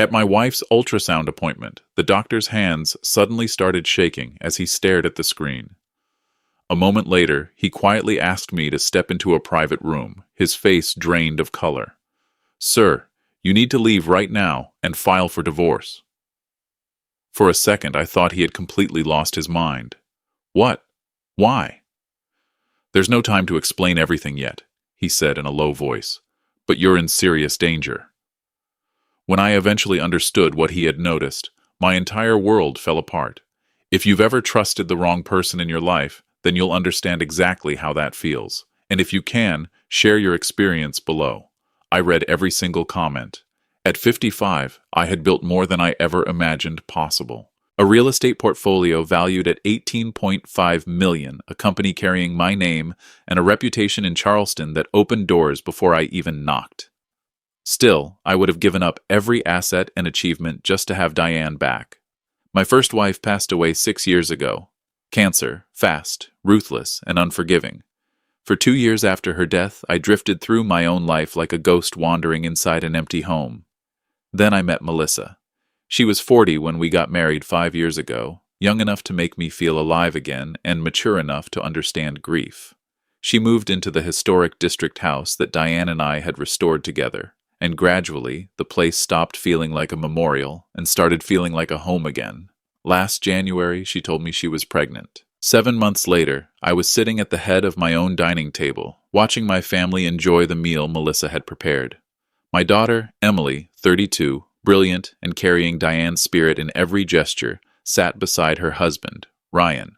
At my wife's ultrasound appointment, the doctor's hands suddenly started shaking as he stared at the screen. A moment later, he quietly asked me to step into a private room, his face drained of color. "Sir, you need to leave right now and file for divorce." For a second, I thought he had completely lost his mind. "What? Why?" "There's no time to explain everything yet," he said in a low voice, "but you're in serious danger." When I eventually understood what he had noticed, my entire world fell apart. If you've ever trusted the wrong person in your life, then you'll understand exactly how that feels. And if you can, share your experience below. I read every single comment. At 55, I had built more than I ever imagined possible. A real estate portfolio valued at $18.5 million, a company carrying my name, and a reputation in Charleston that opened doors before I even knocked. Still, I would have given up every asset and achievement just to have Diane back. My first wife passed away 6 years ago. Cancer, fast, ruthless, and unforgiving. For 2 years after her death, I drifted through my own life like a ghost wandering inside an empty home. Then I met Melissa. She was 40 when we got married 5 years ago, young enough to make me feel alive again and mature enough to understand grief. She moved into the historic district house that Diane and I had restored together, and gradually the place stopped feeling like a memorial and started feeling like a home again. Last January, she told me she was pregnant. 7 months later, I was sitting at the head of my own dining table, watching my family enjoy the meal Melissa had prepared. My daughter, Emily, 32, brilliant and carrying Diane's spirit in every gesture, sat beside her husband, Ryan.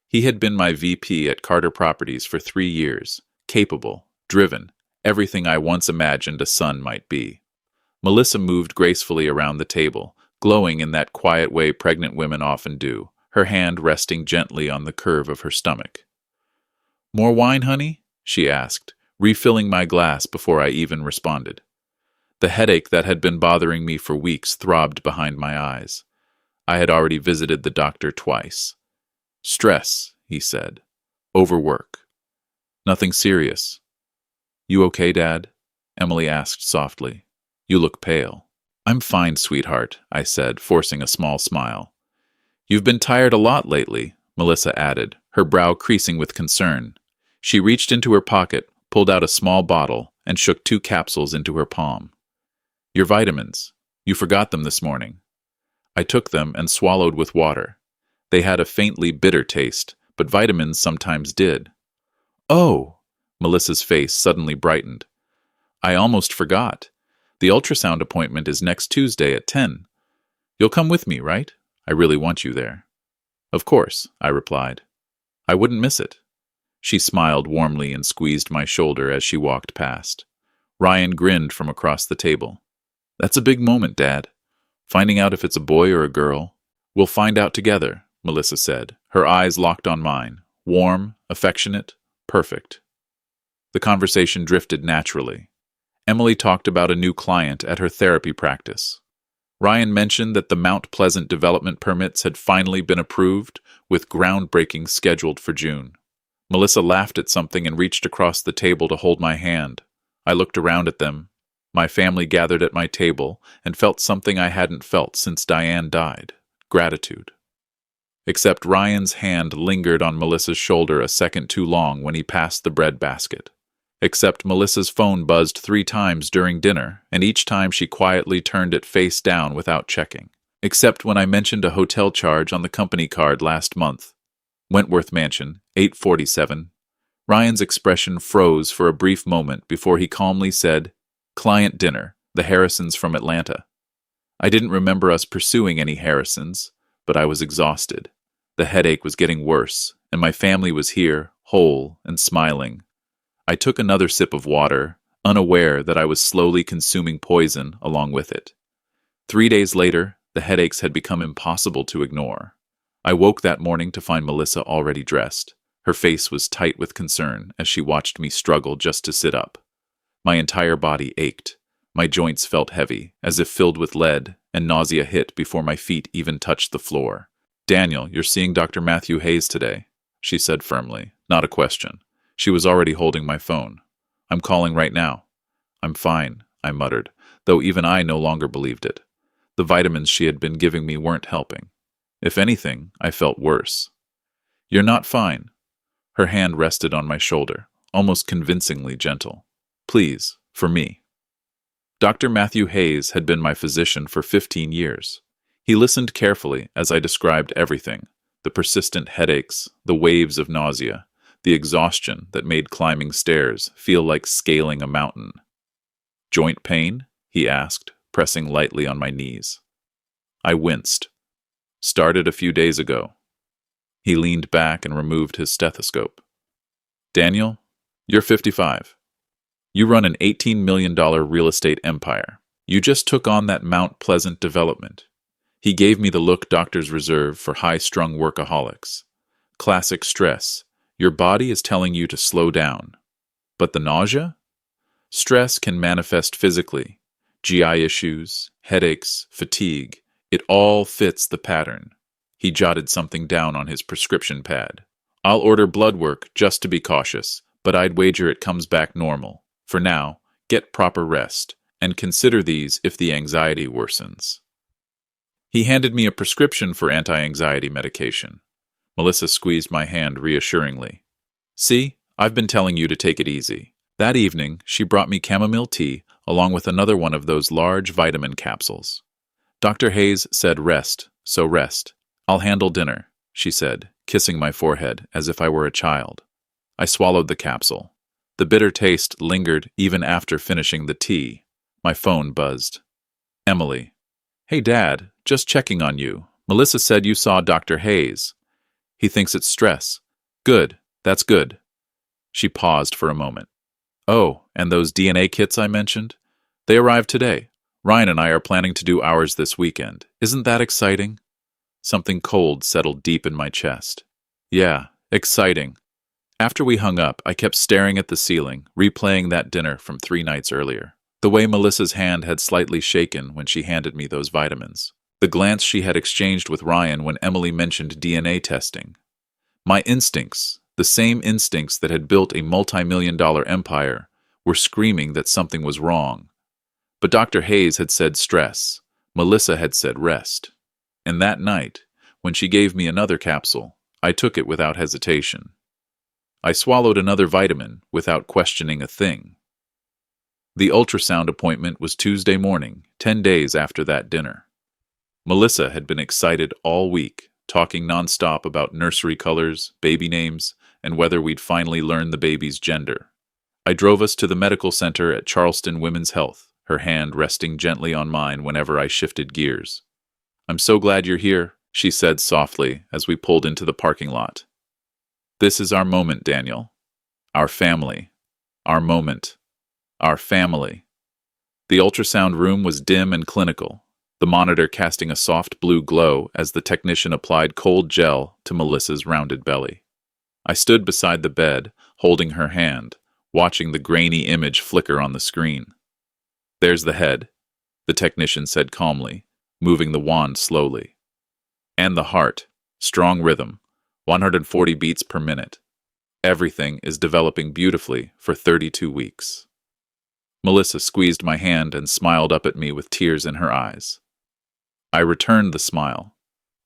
He had been my VP at Carter Properties for 3 years, capable, driven, everything I once imagined a son might be. Melissa moved gracefully around the table, glowing in that quiet way pregnant women often do, her hand resting gently on the curve of her stomach. "More wine, honey?" she asked, refilling my glass before I even responded. The headache that had been bothering me for weeks throbbed behind my eyes. I had already visited the doctor twice. "Stress," he said. "Overwork. Nothing serious." "You okay, Dad?" Emily asked softly. "You look pale." "I'm fine, sweetheart," I said, forcing a small smile. "You've been tired a lot lately," Melissa added, her brow creasing with concern. She reached into her pocket, pulled out a small bottle, and shook 2 capsules into her palm. "Your vitamins. You forgot them this morning." I took them and swallowed with water. They had a faintly bitter taste, but vitamins sometimes did. "Oh!" Melissa's face suddenly brightened. "I almost forgot. The ultrasound appointment is next Tuesday at 10. You'll come with me, right? I really want you there." "Of course," I replied. "I wouldn't miss it." She smiled warmly and squeezed my shoulder as she walked past. Ryan grinned from across the table. "That's a big moment, Dad. Finding out if it's a boy or a girl." "We'll find out together," Melissa said, her eyes locked on mine. Warm, affectionate, perfect. The conversation drifted naturally. Emily talked about a new client at her therapy practice. Ryan mentioned that the Mount Pleasant development permits had finally been approved, with groundbreaking scheduled for June. Melissa laughed at something and reached across the table to hold my hand. I looked around at them. My family gathered at my table and felt something I hadn't felt since Diane died: gratitude. Except Ryan's hand lingered on Melissa's shoulder a second too long when he passed the bread basket. Except Melissa's phone buzzed 3 times during dinner, and each time she quietly turned it face down without checking. Except when I mentioned a hotel charge on the company card last month. Wentworth Mansion, 847. Ryan's expression froze for a brief moment before he calmly said, "Client dinner, the Harrisons from Atlanta." I didn't remember us pursuing any Harrisons, but I was exhausted. The headache was getting worse, and my family was here, whole and smiling. I took another sip of water, unaware that I was slowly consuming poison along with it. 3 days later, the headaches had become impossible to ignore. I woke that morning to find Melissa already dressed. Her face was tight with concern as she watched me struggle just to sit up. My entire body ached. My joints felt heavy, as if filled with lead, and nausea hit before my feet even touched the floor. "Daniel, you're seeing Dr. Matthew Hayes today," she said firmly, not a question. She was already holding my phone. "I'm calling right now." "I'm fine," I muttered, though even I no longer believed it. The vitamins she had been giving me weren't helping. If anything, I felt worse. "You're not fine." Her hand rested on my shoulder, almost convincingly gentle. "Please, for me." Dr. Matthew Hayes had been my physician for 15 years. He listened carefully as I described everything: the persistent headaches, the waves of nausea, the exhaustion that made climbing stairs feel like scaling a mountain. "Joint pain?" he asked, pressing lightly on my knees. I winced. "Started a few days ago." He leaned back and removed his stethoscope. "Daniel, you're 55. You run an $18 million real estate empire. You just took on that Mount Pleasant development." He gave me the look doctors reserve for high-strung workaholics. "Classic stress. Your body is telling you to slow down. But the nausea? Stress can manifest physically. GI issues, headaches, fatigue. It all fits the pattern." He jotted something down on his prescription pad. "I'll order blood work just to be cautious, but I'd wager it comes back normal. For now, get proper rest, and consider these if the anxiety worsens." He handed me a prescription for anti-anxiety medication. Melissa squeezed my hand reassuringly. "See, I've been telling you to take it easy." That evening, she brought me chamomile tea along with another one of those large vitamin capsules. "Dr. Hayes said rest, so rest. I'll handle dinner," she said, kissing my forehead as if I were a child. I swallowed the capsule. The bitter taste lingered even after finishing the tea. My phone buzzed. "Emily." "Hey, Dad, just checking on you. Melissa said you saw Dr. Hayes. He thinks it's stress." "Good, that's good." She paused for a moment. "Oh, and those DNA kits I mentioned? They arrived today. Ryan and I are planning to do ours this weekend. Isn't that exciting?" Something cold settled deep in my chest. "Yeah, exciting." After we hung up, I kept staring at the ceiling, replaying that dinner from 3 nights earlier. The way Melissa's hand had slightly shaken when she handed me those vitamins. The glance she had exchanged with Ryan when Emily mentioned DNA testing. My instincts, the same instincts that had built a multi-million-dollar empire, were screaming that something was wrong. But Dr. Hayes had said stress. Melissa had said rest. And that night, when she gave me another capsule, I took it without hesitation. I swallowed another vitamin without questioning a thing. The ultrasound appointment was Tuesday morning, 10 days after that dinner. Melissa had been excited all week, talking nonstop about nursery colors, baby names, and whether we'd finally learn the baby's gender. I drove us to the medical center at Charleston Women's Health, her hand resting gently on mine whenever I shifted gears. "I'm so glad you're here," she said softly as we pulled into the parking lot. "This is our moment, Daniel. Our family. Our moment. Our family." The ultrasound room was dim and clinical, the monitor casting a soft blue glow as the technician applied cold gel to Melissa's rounded belly. I stood beside the bed, holding her hand, watching the grainy image flicker on the screen. "There's the head," the technician said calmly, moving the wand slowly. "And the heart. Strong rhythm. 140 beats per minute. Everything is developing beautifully for 32 weeks. Melissa squeezed my hand and smiled up at me with tears in her eyes. I returned the smile,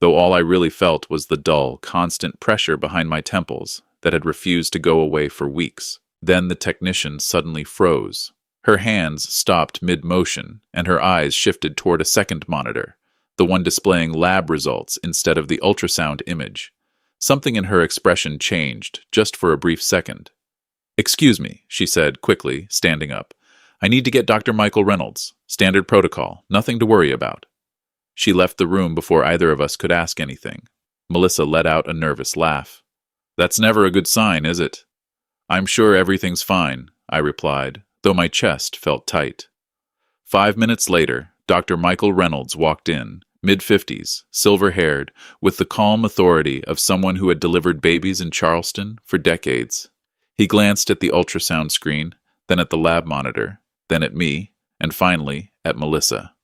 though all I really felt was the dull, constant pressure behind my temples that had refused to go away for weeks. Then the technician suddenly froze. Her hands stopped mid-motion, and her eyes shifted toward a second monitor, the one displaying lab results instead of the ultrasound image. Something in her expression changed, just for a brief second. "Excuse me," she said quickly, standing up. "I need to get Dr. Michael Reynolds. Standard protocol, nothing to worry about." She left the room before either of us could ask anything. Melissa let out a nervous laugh. "That's never a good sign, is it?" "I'm sure everything's fine," I replied, though my chest felt tight. 5 minutes later, Dr. Michael Reynolds walked in, mid-50s, silver-haired, with the calm authority of someone who had delivered babies in Charleston for decades. He glanced at the ultrasound screen, then at the lab monitor, then at me, and finally at Melissa.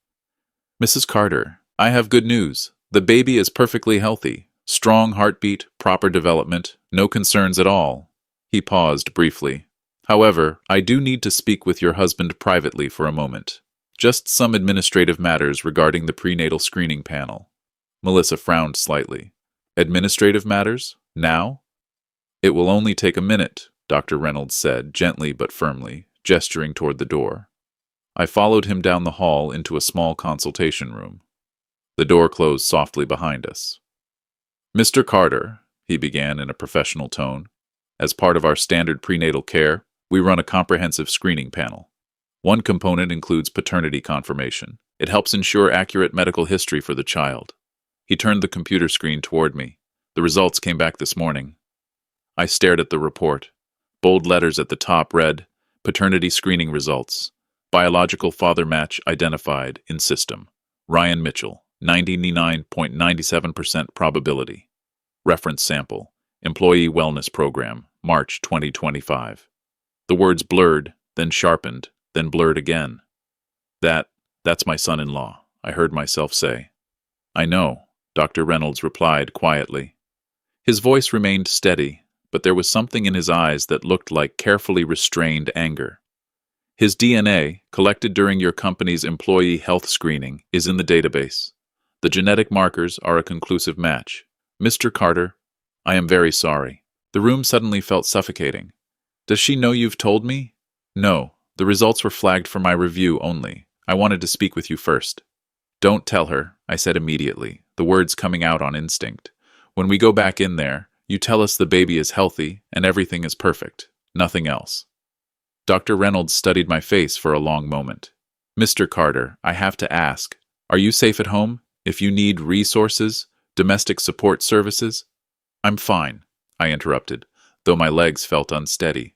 "Mrs. Carter, I have good news. The baby is perfectly healthy. Strong heartbeat, proper development, no concerns at all." He paused briefly. "However, I do need to speak with your husband privately for a moment." Just some administrative matters regarding the prenatal screening panel. Melissa frowned slightly. Administrative matters? Now? It will only take a minute, Dr. Reynolds said, gently but firmly, gesturing toward the door. I followed him down the hall into a small consultation room. The door closed softly behind us. Mr. Carter, he began in a professional tone, as part of our standard prenatal care, we run a comprehensive screening panel. One component includes paternity confirmation. It helps ensure accurate medical history for the child. He turned the computer screen toward me. The results came back this morning. I stared at the report. Bold letters at the top read, Paternity screening results. Biological father match identified in system. Ryan Mitchell, 99.97% probability. Reference sample. Employee Wellness Program, March 2025. The words blurred, then sharpened, then blurred again. That's my son-in-law, I heard myself say. I know, Dr. Reynolds replied quietly. His voice remained steady, but there was something in his eyes that looked like carefully restrained anger. His DNA, collected during your company's employee health screening, is in the database. The genetic markers are a conclusive match. Mr. Carter, I am very sorry. The room suddenly felt suffocating. Does she know you've told me? No, the results were flagged for my review only. I wanted to speak with you first. Don't tell her, I said immediately, the words coming out on instinct. When we go back in there, you tell us the baby is healthy and everything is perfect. Nothing else. Dr. Reynolds studied my face for a long moment. Mr. Carter, I have to ask, are you safe at home? If you need resources, domestic support services? I'm fine, I interrupted, though my legs felt unsteady.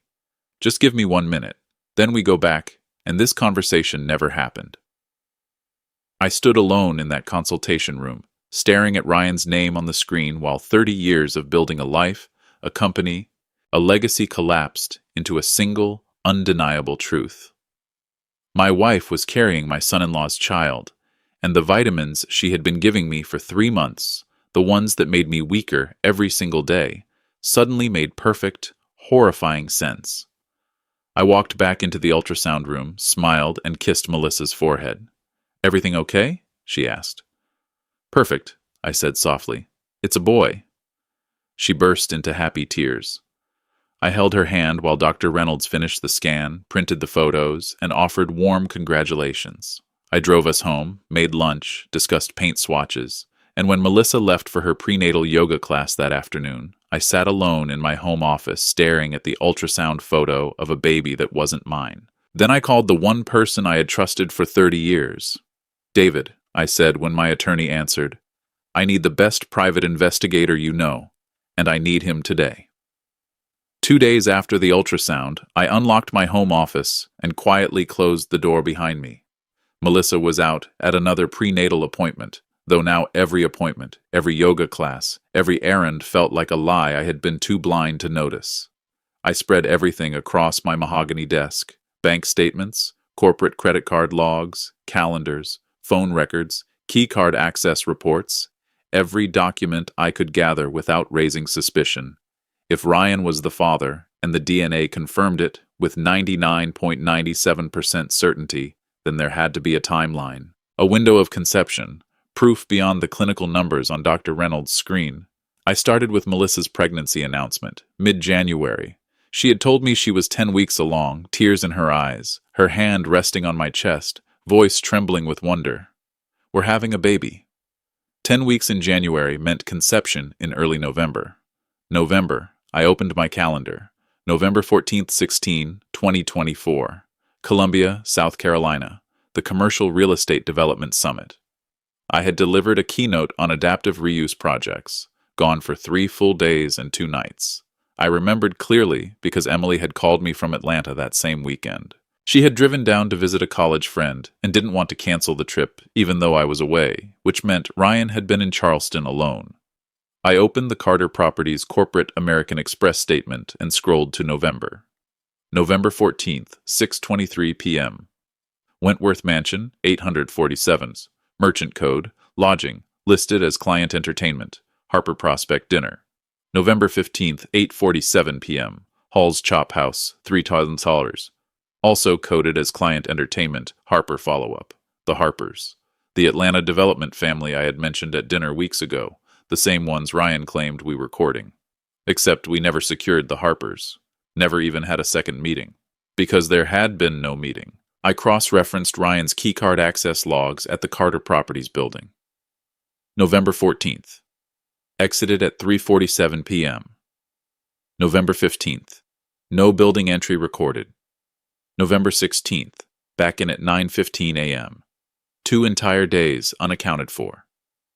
Just give me 1 minute. Then we go back, and this conversation never happened. I stood alone in that consultation room, staring at Ryan's name on the screen while 30 years of building a life, a company, a legacy collapsed into a single, undeniable truth. My wife was carrying my son-in-law's child, and the vitamins she had been giving me for 3 months, the ones that made me weaker every single day, suddenly made perfect, horrifying sense. I walked back into the ultrasound room, smiled, and kissed Melissa's forehead. Everything okay? She asked. Perfect, I said softly. It's a boy. She burst into happy tears. I held her hand while Dr. Reynolds finished the scan, printed the photos, and offered warm congratulations. I drove us home, made lunch, discussed paint swatches, and when Melissa left for her prenatal yoga class that afternoon, I sat alone in my home office staring at the ultrasound photo of a baby that wasn't mine. Then I called the one person I had trusted for 30 years. David, I said when my attorney answered, I need the best private investigator you know, and I need him today. 2 days after the ultrasound, I unlocked my home office and quietly closed the door behind me. Melissa was out at another prenatal appointment, though now every appointment, every yoga class, every errand felt like a lie I had been too blind to notice. I spread everything across my mahogany desk, bank statements, corporate credit card logs, calendars, phone records, keycard access reports, every document I could gather without raising suspicion. If Ryan was the father, and the DNA confirmed it with 99.97% certainty, then there had to be a timeline, a window of conception, proof beyond the clinical numbers on Dr. Reynolds' screen. I started with Melissa's pregnancy announcement, mid-January. She had told me she was 10 weeks along, tears in her eyes, her hand resting on my chest, voice trembling with wonder. We're having a baby. 10 weeks in January meant conception in early November. November, I opened my calendar. November 14th, 2024. Columbia, South Carolina, the Commercial Real Estate Development Summit. I had delivered a keynote on adaptive reuse projects, gone for 3 full days and 2 nights. I remembered clearly because Emily had called me from Atlanta that same weekend. She had driven down to visit a college friend and didn't want to cancel the trip even though I was away, which meant Ryan had been in Charleston alone. I opened the Carter Properties Corporate American Express statement and scrolled to November. November 14th, 6:23 p.m. Wentworth Mansion, 847s. Merchant code, lodging, listed as client entertainment, Harper Prospect dinner. November 15th, 8:47 p.m. Hall's Chop House, $3,000. Also coded as client entertainment, Harper follow-up. The Harpers. The Atlanta development family I had mentioned at dinner weeks ago, the same ones Ryan claimed we were courting. Except we never secured the Harpers. Never even had a second meeting. Because there had been no meeting, I cross-referenced Ryan's keycard access logs at the Carter Properties building. November 14th. Exited at 3:47 p.m. November 15th. No building entry recorded. November 16th. Back in at 9:15 a.m. 2 entire days unaccounted for.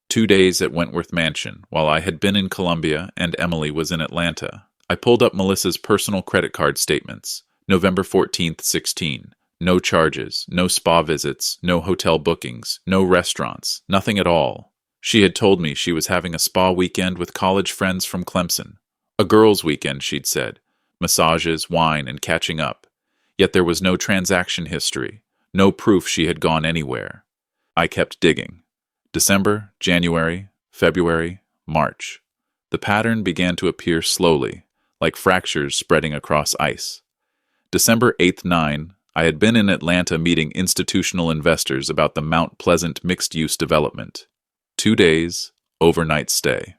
2 days at Wentworth Mansion while I had been in Columbia and Emily was in Atlanta. I pulled up Melissa's personal credit card statements. November 14th, 16. No charges, no spa visits, no hotel bookings, no restaurants, nothing at all. She had told me she was having a spa weekend with college friends from Clemson. A girls' weekend, she'd said. Massages, wine, and catching up. Yet there was no transaction history, no proof she had gone anywhere. I kept digging. December, January, February, March. The pattern began to appear slowly, like fractures spreading across ice. December 8th, 9, I had been in Atlanta meeting institutional investors about the Mount Pleasant mixed-use development. 2 days, overnight stay.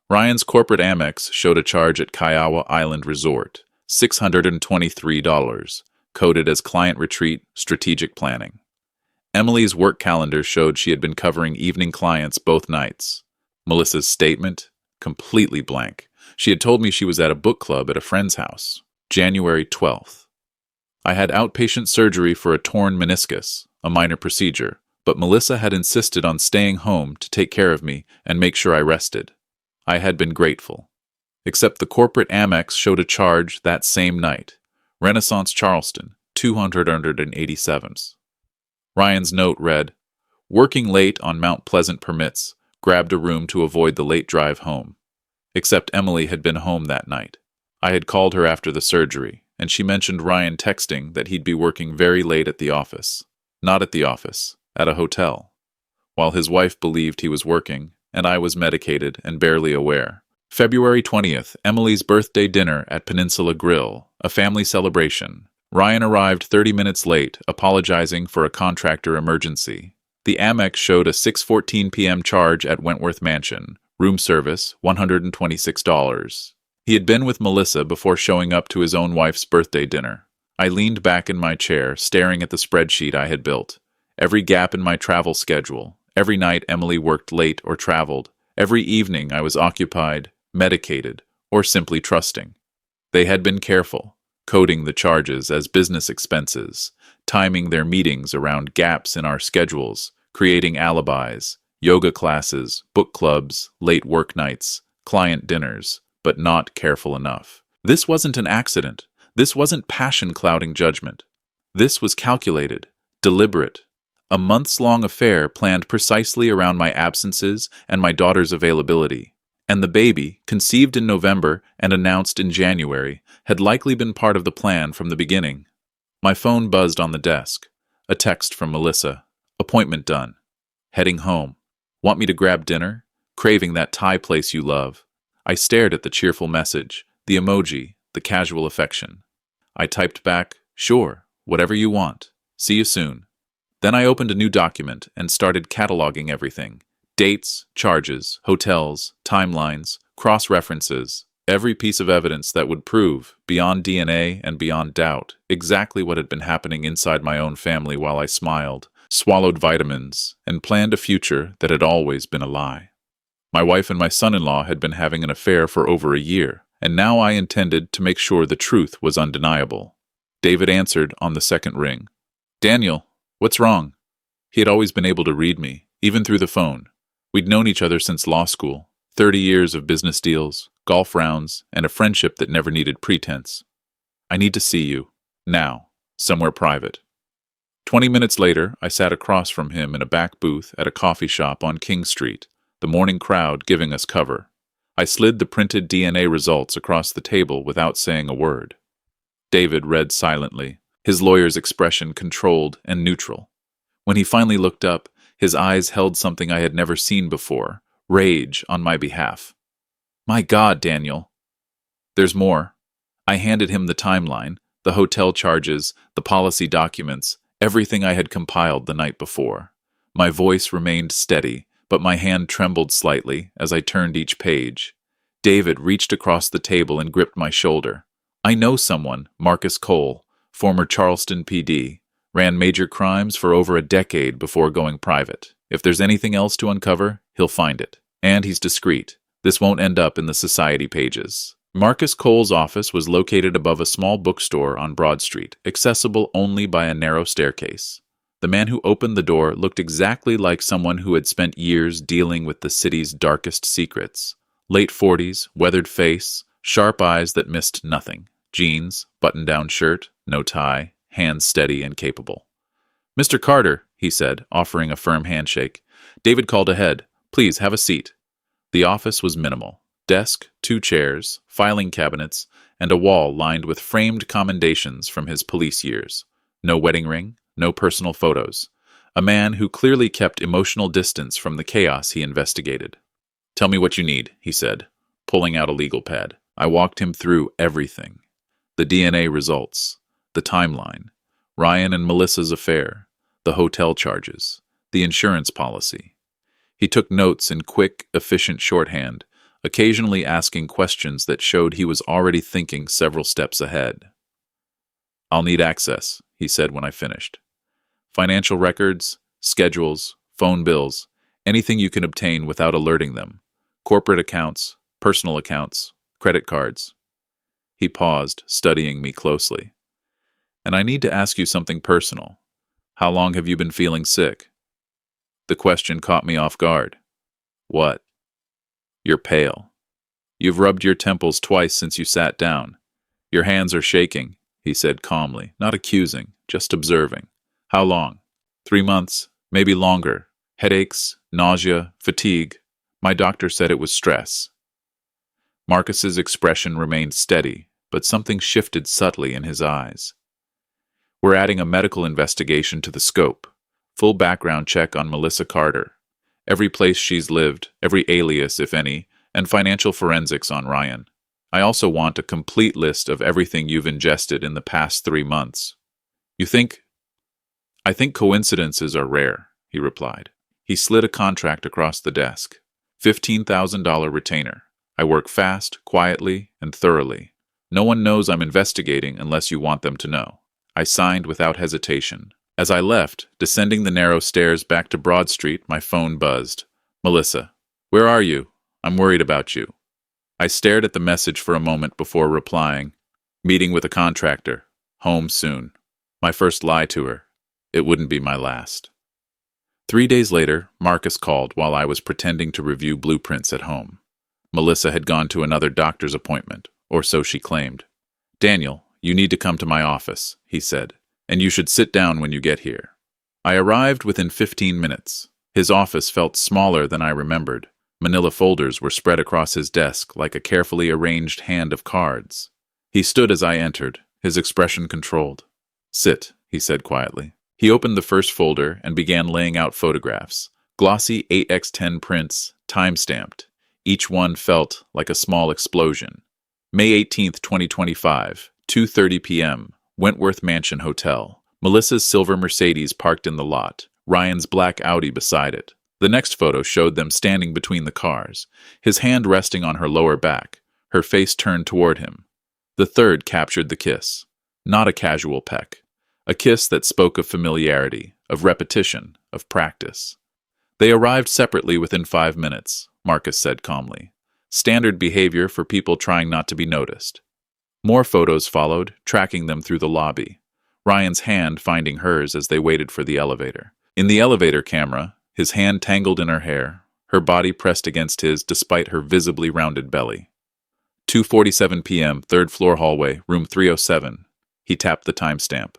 Ryan's corporate Amex showed a charge at Kiowa Island Resort, $623, coded as client retreat, strategic planning. Emily's work calendar showed she had been covering evening clients both nights. Melissa's statement? Completely blank. She had told me she was at a book club at a friend's house. January 12th. I had outpatient surgery for a torn meniscus, a minor procedure, but Melissa had insisted on staying home to take care of me and make sure I rested. I had been grateful. Except the corporate Amex showed a charge that same night. Renaissance Charleston, $287. Ryan's note read, "Working late on Mount Pleasant permits, grabbed a room to avoid the late drive home." Except Emily had been home that night. I had called her after the surgery, and she mentioned Ryan texting that he'd be working very late at the office. Not at the office, at a hotel. While his wife believed he was working, and I was medicated and barely aware. February 20th, Emily's birthday dinner at Peninsula Grill, a family celebration. Ryan arrived 30 minutes late, apologizing for a contractor emergency. The Amex showed a 6:14 p.m. charge at Wentworth Mansion. Room service, $126. He had been with Melissa before showing up to his own wife's birthday dinner. I leaned back in my chair, staring at the spreadsheet I had built. Every gap in my travel schedule, every night Emily worked late or traveled, every evening I was occupied, medicated, or simply trusting. They had been careful, coding the charges as business expenses, timing their meetings around gaps in our schedules, creating alibis, yoga classes, book clubs, late work nights, client dinners, but not careful enough. This wasn't an accident. This wasn't passion clouding judgment. This was calculated, deliberate. A months-long affair planned precisely around my absences and my daughter's availability. And the baby, conceived in November and announced in January, had likely been part of the plan from the beginning. My phone buzzed on the desk. A text from Melissa. Appointment done. Heading home. Want me to grab dinner? Craving that Thai place you love. I stared at the cheerful message, the emoji, the casual affection. I typed back, sure, whatever you want. See you soon. Then I opened a new document and started cataloging everything. Dates, charges, hotels, timelines, cross-references, every piece of evidence that would prove, beyond DNA and beyond doubt, exactly what had been happening inside my own family while I smiled, swallowed vitamins, and planned a future that had always been a lie. My wife and my son-in-law had been having an affair for over a year, and now I intended to make sure the truth was undeniable. David answered on the second ring. Daniel, what's wrong? He had always been able to read me, even through the phone. We'd known each other since law school, 30 years of business deals, golf rounds, and a friendship that never needed pretense. I need to see you, now, somewhere private. 20 minutes later, I sat across from him in a back booth at a coffee shop on King Street, the morning crowd giving us cover. I slid the printed DNA results across the table without saying a word. David read silently, his lawyer's expression controlled and neutral. When he finally looked up, his eyes held something I had never seen before, rage on my behalf. My God, Daniel. There's more. I handed him the timeline, the hotel charges, the policy documents, Everything I had compiled the night before. My voice remained steady, but my hand trembled slightly as I turned each page. David reached across the table and gripped my shoulder. I know someone, Marcus Cole, former Charleston PD, ran major crimes for over a decade before going private. If there's anything else to uncover, he'll find it. And he's discreet. This won't end up in the society pages. Marcus Cole's office was located above a small bookstore on Broad Street, accessible only by a narrow staircase. The man who opened the door looked exactly like someone who had spent years dealing with the city's darkest secrets. Late 40s, weathered face, sharp eyes that missed nothing. Jeans, button-down shirt, no tie, hands steady and capable. "Mr. Carter," he said, offering a firm handshake. David called ahead. "Please, have a seat." The office was minimal. Desk, 2 chairs, filing cabinets, and a wall lined with framed commendations from his police years. No wedding ring, no personal photos. A man who clearly kept emotional distance from the chaos he investigated. "Tell me what you need," he said, pulling out a legal pad. I walked him through everything. The DNA results, the timeline, Ryan and Melissa's affair, the hotel charges, the insurance policy. He took notes in quick, efficient shorthand, occasionally asking questions that showed he was already thinking several steps ahead. "I'll need access," he said when I finished. "Financial records, schedules, phone bills, anything you can obtain without alerting them. Corporate accounts, personal accounts, credit cards." He paused, studying me closely. "And I need to ask you something personal. How long have you been feeling sick?" The question caught me off guard. "What?" "You're pale. You've rubbed your temples twice since you sat down. Your hands are shaking," he said calmly, not accusing, just observing. "How long?" 3 months, maybe longer. Headaches, nausea, fatigue. My doctor said it was stress." Marcus's expression remained steady, but something shifted subtly in his eyes. "We're adding a medical investigation to the scope. Full background check on Melissa Carter. Every place she's lived, every alias, if any, and financial forensics on Ryan. I also want a complete list of everything you've ingested in the past 3 months. You think?" "I think coincidences are rare," he replied. He slid a contract across the desk. $15,000 retainer. I work fast, quietly, and thoroughly. No one knows I'm investigating unless you want them to know. I signed without hesitation. As I left, descending the narrow stairs back to Broad Street, my phone buzzed. "Melissa, where are you? I'm worried about you." I stared at the message for a moment before replying. "Meeting with a contractor. Home soon." My first lie to her. It wouldn't be my last. 3 days later, Marcus called while I was pretending to review blueprints at home. Melissa had gone to another doctor's appointment, or so she claimed. "Daniel, you need to come to my office," he said, "and you should sit down when you get here." I arrived within 15 minutes. His office felt smaller than I remembered. Manila folders were spread across his desk like a carefully arranged hand of cards. He stood as I entered, his expression controlled. "Sit," he said quietly. He opened the first folder and began laying out photographs. Glossy 8x10 prints, time-stamped. Each one felt like a small explosion. May 18th, 2025, 2:30 p.m., Wentworth Mansion Hotel. Melissa's silver Mercedes parked in the lot, Ryan's black Audi beside it. The next photo showed them standing between the cars, his hand resting on her lower back, her face turned toward him. The third captured the kiss. Not a casual peck. A kiss that spoke of familiarity, of repetition, of practice. They arrived separately within 5 minutes, Marcus said calmly. Standard behavior for people trying not to be noticed. More photos followed, tracking them through the lobby. Ryan's hand finding hers as they waited for the elevator. In the elevator camera, his hand tangled in her hair, her body pressed against his despite her visibly rounded belly. 2:47 p.m., third floor hallway, room 307. He tapped the timestamp.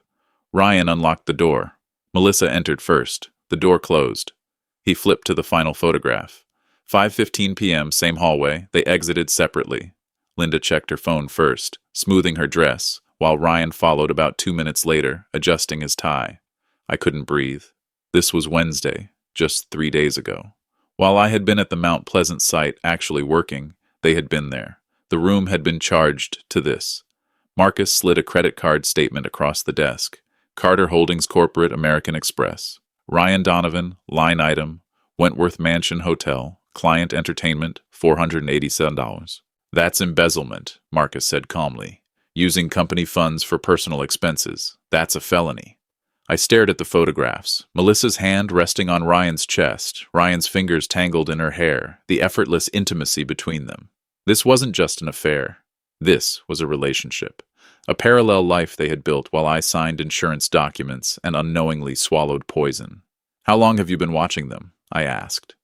Ryan unlocked the door. Melissa entered first. The door closed. He flipped to the final photograph. 5:15 p.m., same hallway. They exited separately. Linda checked her phone first, smoothing her dress, while Ryan followed about 2 minutes later, adjusting his tie. I couldn't breathe. This was Wednesday, just 3 days ago. While I had been at the Mount Pleasant site actually working, they had been there. The room had been charged to this. Marcus slid a credit card statement across the desk. Carter Holdings Corporate, American Express. Ryan Donovan, line item, Wentworth Mansion Hotel, client entertainment, $487. That's embezzlement, Marcus said calmly. Using company funds for personal expenses. That's a felony. I stared at the photographs, Melissa's hand resting on Ryan's chest, Ryan's fingers tangled in her hair, the effortless intimacy between them. This wasn't just an affair. This was a relationship. A parallel life they had built while I signed insurance documents and unknowingly swallowed poison. How long have you been watching them? I asked.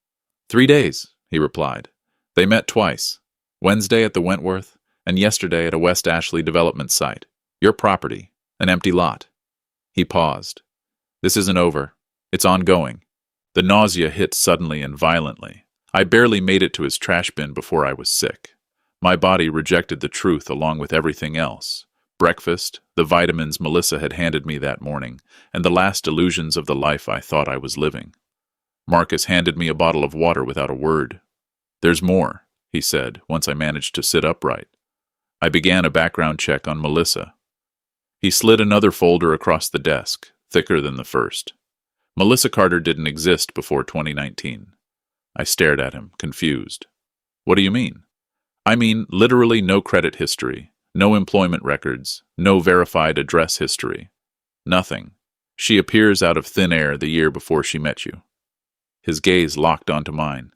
3 days, he replied. They met twice. Wednesday at the Wentworth, and yesterday at a West Ashley development site. Your property, an empty lot. He paused. This isn't over. It's ongoing. The nausea hit suddenly and violently. I barely made it to his trash bin before I was sick. My body rejected the truth along with everything else. Breakfast, the vitamins Melissa had handed me that morning, and the last illusions of the life I thought I was living. Marcus handed me a bottle of water without a word. There's more, he said, once I managed to sit upright. I began a background check on Melissa. He slid another folder across the desk, thicker than the first. Melissa Carter didn't exist before 2019. I stared at him, confused. What do you mean? I mean, literally no credit history, no employment records, no verified address history. Nothing. She appears out of thin air the year before she met you. His gaze locked onto mine.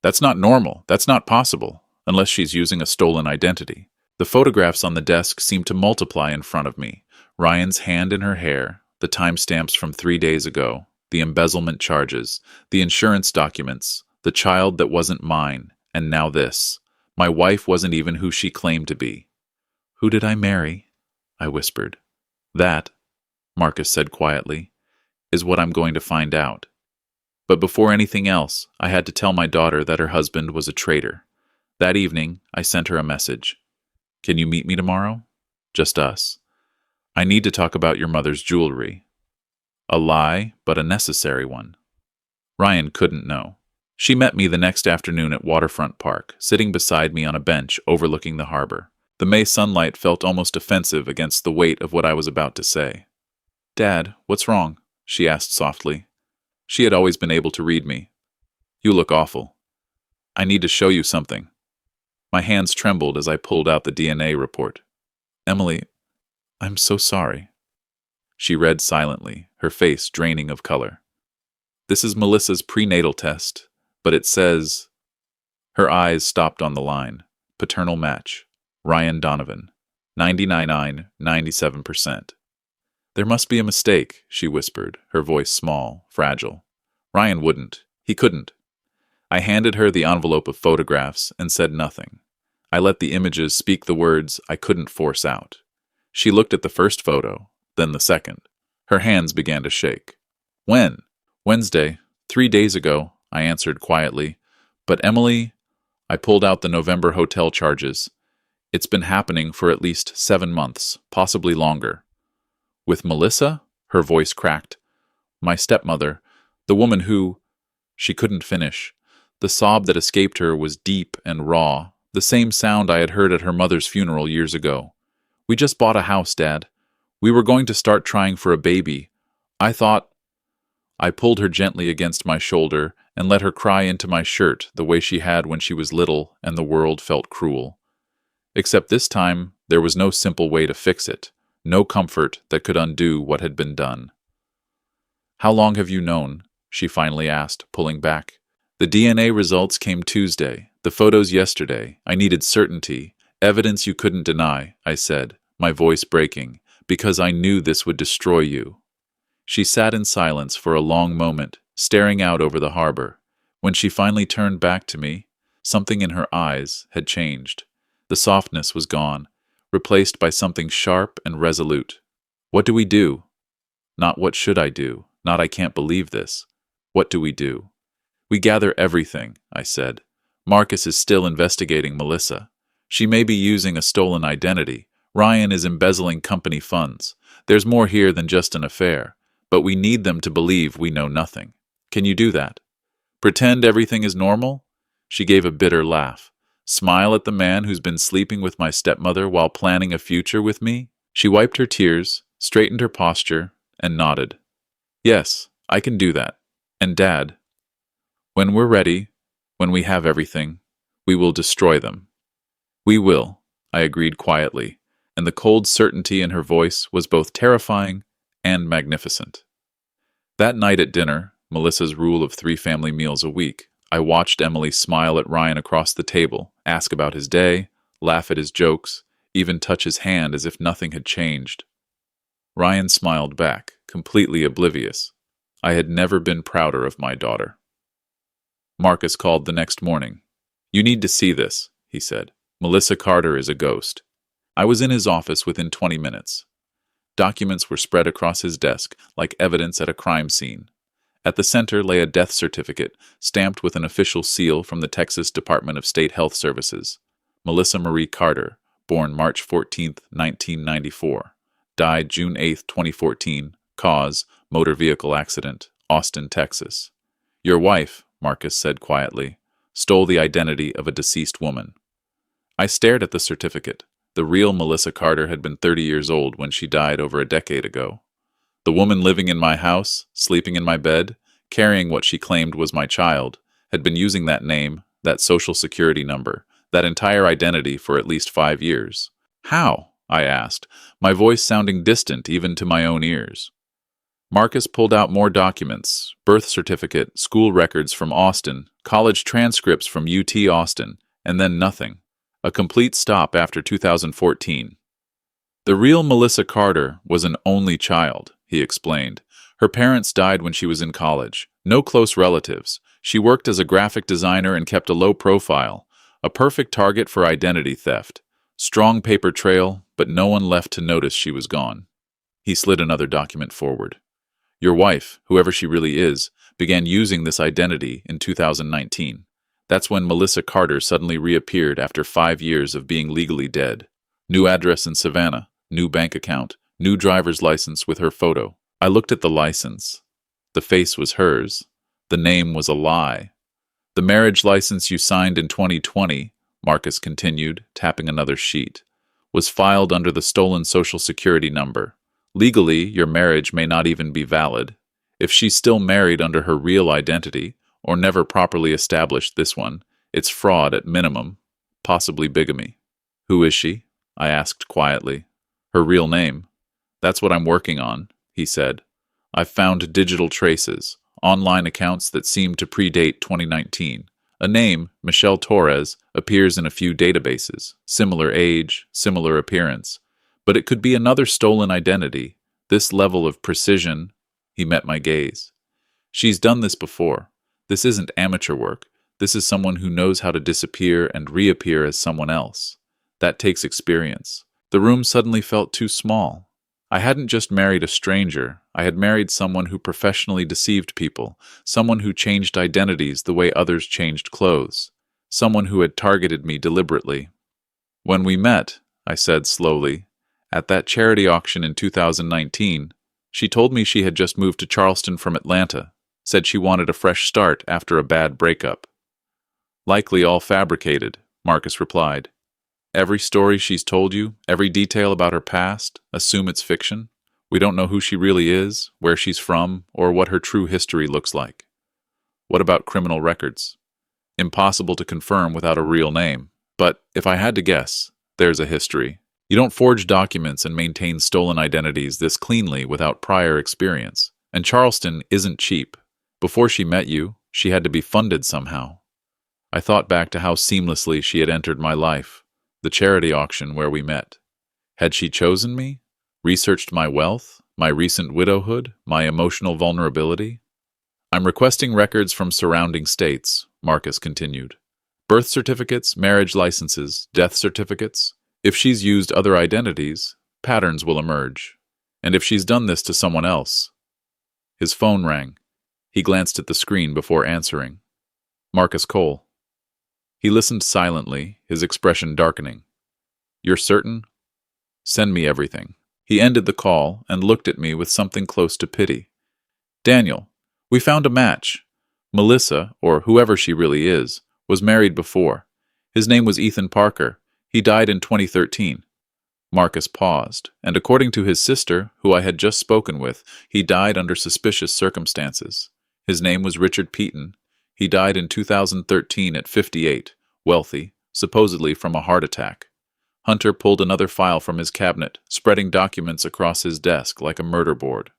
That's not normal. That's not possible, unless she's using a stolen identity. The photographs on the desk seemed to multiply in front of me. Ryan's hand in her hair, the timestamps from 3 days ago, the embezzlement charges, the insurance documents, the child that wasn't mine, and now this. My wife wasn't even who she claimed to be. Who did I marry? I whispered. That, Marcus said quietly, is what I'm going to find out. But before anything else, I had to tell my daughter that her husband was a traitor. That evening, I sent her a message. Can you meet me tomorrow? Just us. I need to talk about your mother's jewelry. A lie, but a necessary one. Ryan couldn't know. She met me the next afternoon at Waterfront Park, sitting beside me on a bench overlooking the harbor. The May sunlight felt almost offensive against the weight of what I was about to say. Dad, what's wrong? She asked softly. She had always been able to read me. You look awful. I need to show you something. My hands trembled as I pulled out the DNA report. Emily, I'm so sorry. She read silently, her face draining of color. This is Melissa's prenatal test, but it says... Her eyes stopped on the line. Paternal match. Ryan Donovan. 99.97%. There must be a mistake, she whispered, her voice small, fragile. Ryan wouldn't. He couldn't. I handed her the envelope of photographs and said nothing. I let the images speak the words I couldn't force out. She looked at the first photo, then the second. Her hands began to shake. When? Wednesday, 3 days ago, I answered quietly. But Emily, I pulled out the November hotel charges. It's been happening for at least 7 months, possibly longer. With Melissa? Her voice cracked. My stepmother, the woman who... She couldn't finish. The sob that escaped her was deep and raw, the same sound I had heard at her mother's funeral years ago. We just bought a house, Dad. We were going to start trying for a baby. I thought... I pulled her gently against my shoulder and let her cry into my shirt the way she had when she was little and the world felt cruel. Except this time, there was no simple way to fix it. No comfort that could undo what had been done. How long have you known? She finally asked, pulling back. The DNA results came Tuesday, the photos yesterday. I needed certainty, evidence you couldn't deny, I said, my voice breaking, because I knew this would destroy you. She sat in silence for a long moment, staring out over the harbor. When she finally turned back to me, something in her eyes had changed. The softness was gone, replaced by something sharp and resolute. What do we do? Not what should I do, not I can't believe this. What do we do? We gather everything, I said. Marcus is still investigating Melissa. She may be using a stolen identity. Ryan is embezzling company funds. There's more here than just an affair, but we need them to believe we know nothing. Can you do that? Pretend everything is normal? She gave a bitter laugh. Smile at the man who's been sleeping with my stepmother while planning a future with me? She wiped her tears, straightened her posture, and nodded. Yes, I can do that. And Dad, when we're ready, when we have everything, we will destroy them. We will, I agreed quietly, and the cold certainty in her voice was both terrifying and magnificent. That night at dinner, Melissa's rule of 3 family meals a week, I watched Emily smile at Ryan across the table, ask about his day, laugh at his jokes, even touch his hand as if nothing had changed. Ryan smiled back, completely oblivious. I had never been prouder of my daughter. Marcus called the next morning. You need to see this, he said. Melissa Carter is a ghost. I was in his office within 20 minutes. Documents were spread across his desk, like evidence at a crime scene. At the center lay a death certificate, stamped with an official seal from the Texas Department of State Health Services. Melissa Marie Carter, born March 14, 1994. Died June 8, 2014. Cause, motor vehicle accident, Austin, Texas. Your wife, Marcus said quietly, stole the identity of a deceased woman. I stared at the certificate. The real Melissa Carter had been 30 years old when she died over a decade ago. The woman living in my house, sleeping in my bed, carrying what she claimed was my child, had been using that name, that social security number, that entire identity for at least 5 years. How? I asked, my voice sounding distant even to my own ears. Marcus pulled out more documents, birth certificate, school records from Austin, college transcripts from UT Austin, and then nothing. A complete stop after 2014. The real Melissa Carter was an only child, he explained. Her parents died when she was in college. No close relatives. She worked as a graphic designer and kept a low profile. A perfect target for identity theft. Strong paper trail, but no one left to notice she was gone. He slid another document forward. Your wife, whoever she really is, began using this identity in 2019. That's when Melissa Carter suddenly reappeared after 5 years of being legally dead. New address in Savannah, new bank account, new driver's license with her photo. I looked at the license. The face was hers. The name was a lie. The marriage license you signed in 2020, Marcus continued, tapping another sheet, was filed under the stolen Social Security number. Legally, your marriage may not even be valid. If she's still married under her real identity, or never properly established this one, it's fraud at minimum, possibly bigamy. Who is she? I asked quietly. Her real name. That's what I'm working on, he said. I've found digital traces, online accounts that seem to predate 2019. A name, Michelle Torres, appears in a few databases, similar age, similar appearance. But it could be another stolen identity. This level of precision, he met my gaze. She's done this before. This isn't amateur work. This is someone who knows how to disappear and reappear as someone else. That takes experience. The room suddenly felt too small. I hadn't just married a stranger. I had married someone who professionally deceived people, someone who changed identities the way others changed clothes, someone who had targeted me deliberately. When we met, I said slowly, at that charity auction in 2019, she told me she had just moved to Charleston from Atlanta, said she wanted a fresh start after a bad breakup. Likely all fabricated, Marcus replied. Every story she's told you, every detail about her past, assume it's fiction. We don't know who she really is, where she's from, or what her true history looks like. What about criminal records? Impossible to confirm without a real name. But if I had to guess, there's a history. You don't forge documents and maintain stolen identities this cleanly without prior experience. And Charleston isn't cheap. Before she met you, she had to be funded somehow. I thought back to how seamlessly she had entered my life, the charity auction where we met. Had she chosen me? Researched my wealth, my recent widowhood, my emotional vulnerability? I'm requesting records from surrounding states, Marcus continued. Birth certificates, marriage licenses, death certificates. If she's used other identities, patterns will emerge. And if she's done this to someone else. His phone rang. He glanced at the screen before answering. Marcus Cole. He listened silently, his expression darkening. You're certain? Send me everything. He ended the call and looked at me with something close to pity. Daniel, we found a match. Melissa, or whoever she really is, was married before. His name was Ethan Parker. He died in 2013. Marcus paused, and according to his sister, who I had just spoken with, he died under suspicious circumstances. His name was Richard Peaton. He died in 2013 at 58, wealthy, supposedly from a heart attack. Hunter pulled another file from his cabinet, spreading documents across his desk like a murder board.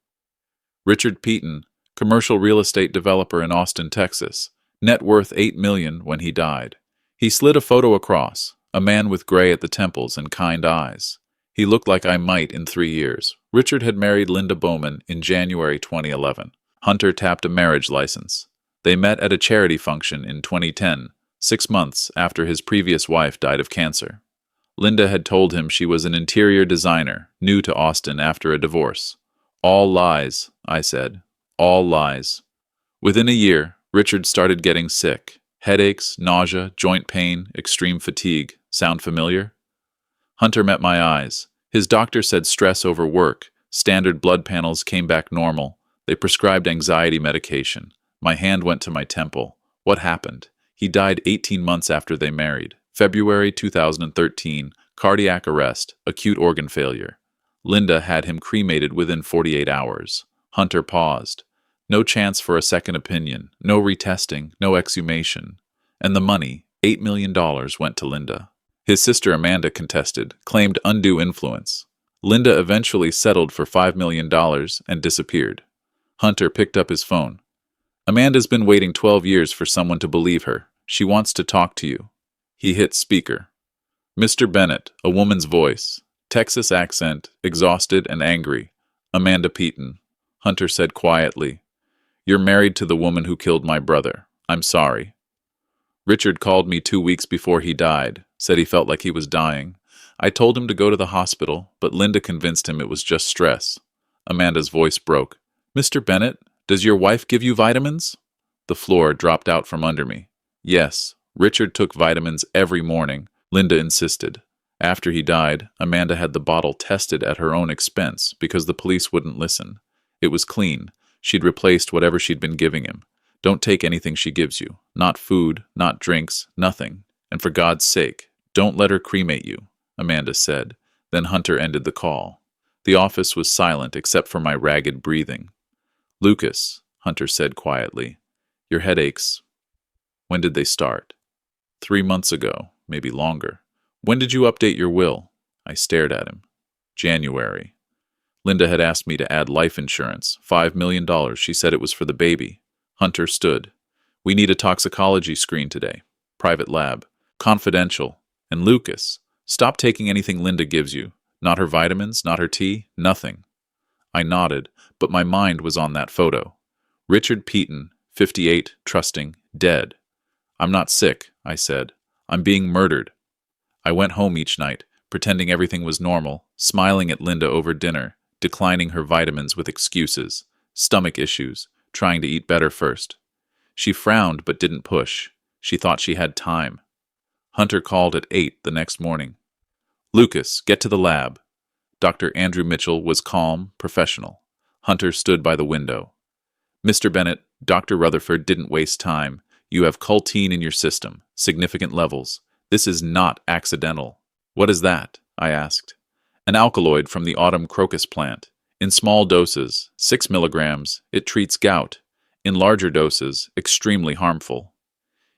Richard Peaton, commercial real estate developer in Austin, Texas, net worth $8 million when he died. He slid a photo across, a man with gray at the temples and kind eyes. He looked like I might in 3 years. Richard had married Linda Bowman in January 2011. Hunter tapped a marriage license. They met at a charity function in 2010, 6 months after his previous wife died of cancer. Linda had told him she was an interior designer, new to Austin after a divorce. All lies, I said. All lies. Within a year, Richard started getting sick. Headaches, nausea, joint pain, extreme fatigue. Sound familiar? Hunter met my eyes. His doctor said stress over work. Standard blood panels came back normal. They prescribed anxiety medication. My hand went to my temple. What happened? He died 18 months after they married. February 2013, cardiac arrest, acute organ failure. Linda had him cremated within 48 hours. Hunter paused. No chance for a second opinion, no retesting, no exhumation. And the money, $8 million, went to Linda. His sister Amanda contested, claimed undue influence. Linda eventually settled for $5 million and disappeared. Hunter picked up his phone. Amanda's been waiting 12 years for someone to believe her. She wants to talk to you. He hit speaker. Mr. Bennett, a woman's voice. Texas accent, exhausted and angry. Amanda Peaton. Hunter said quietly, "You're married to the woman who killed my brother. I'm sorry." Richard called me 2 weeks before he died, said he felt like he was dying. I told him to go to the hospital, but Linda convinced him it was just stress. Amanda's voice broke. "Mr. Bennett, does your wife give you vitamins?" The floor dropped out from under me. Yes, Richard took vitamins every morning, Linda insisted. After he died, Amanda had the bottle tested at her own expense because the police wouldn't listen. It was clean. She'd replaced whatever she'd been giving him. Don't take anything she gives you. Not food, not drinks, nothing. And for God's sake, don't let her cremate you, Amanda said. Then Hunter ended the call. The office was silent except for my ragged breathing. "Lucas," Hunter said quietly, "your headaches. When did they start?" 3 months ago, maybe longer. "When did you update your will?" I stared at him. "January. Linda had asked me to add life insurance, $5 million. She said it was for the baby." Hunter stood. "We need a toxicology screen today. Private lab. Confidential. And Lucas, stop taking anything Linda gives you. Not her vitamins, not her tea, nothing." I nodded, but my mind was on that photo. Richard Peaton, 58, trusting, dead. "I'm not sick," I said. "I'm being murdered." I went home each night, pretending everything was normal, smiling at Linda over dinner, declining her vitamins with excuses, stomach issues, trying to eat better first. She frowned but didn't push. She thought she had time. Hunter called at 8 the next morning. "Lucas, get to the lab." Dr. Andrew Mitchell was calm, professional. Hunter stood by the window. "Mr. Bennett, Dr. Rutherford didn't waste time. You have coltine in your system, significant levels. This is not accidental." "What is that?" I asked. "An alkaloid from the autumn crocus plant. In small doses, 6 milligrams, it treats gout. In larger doses, extremely harmful."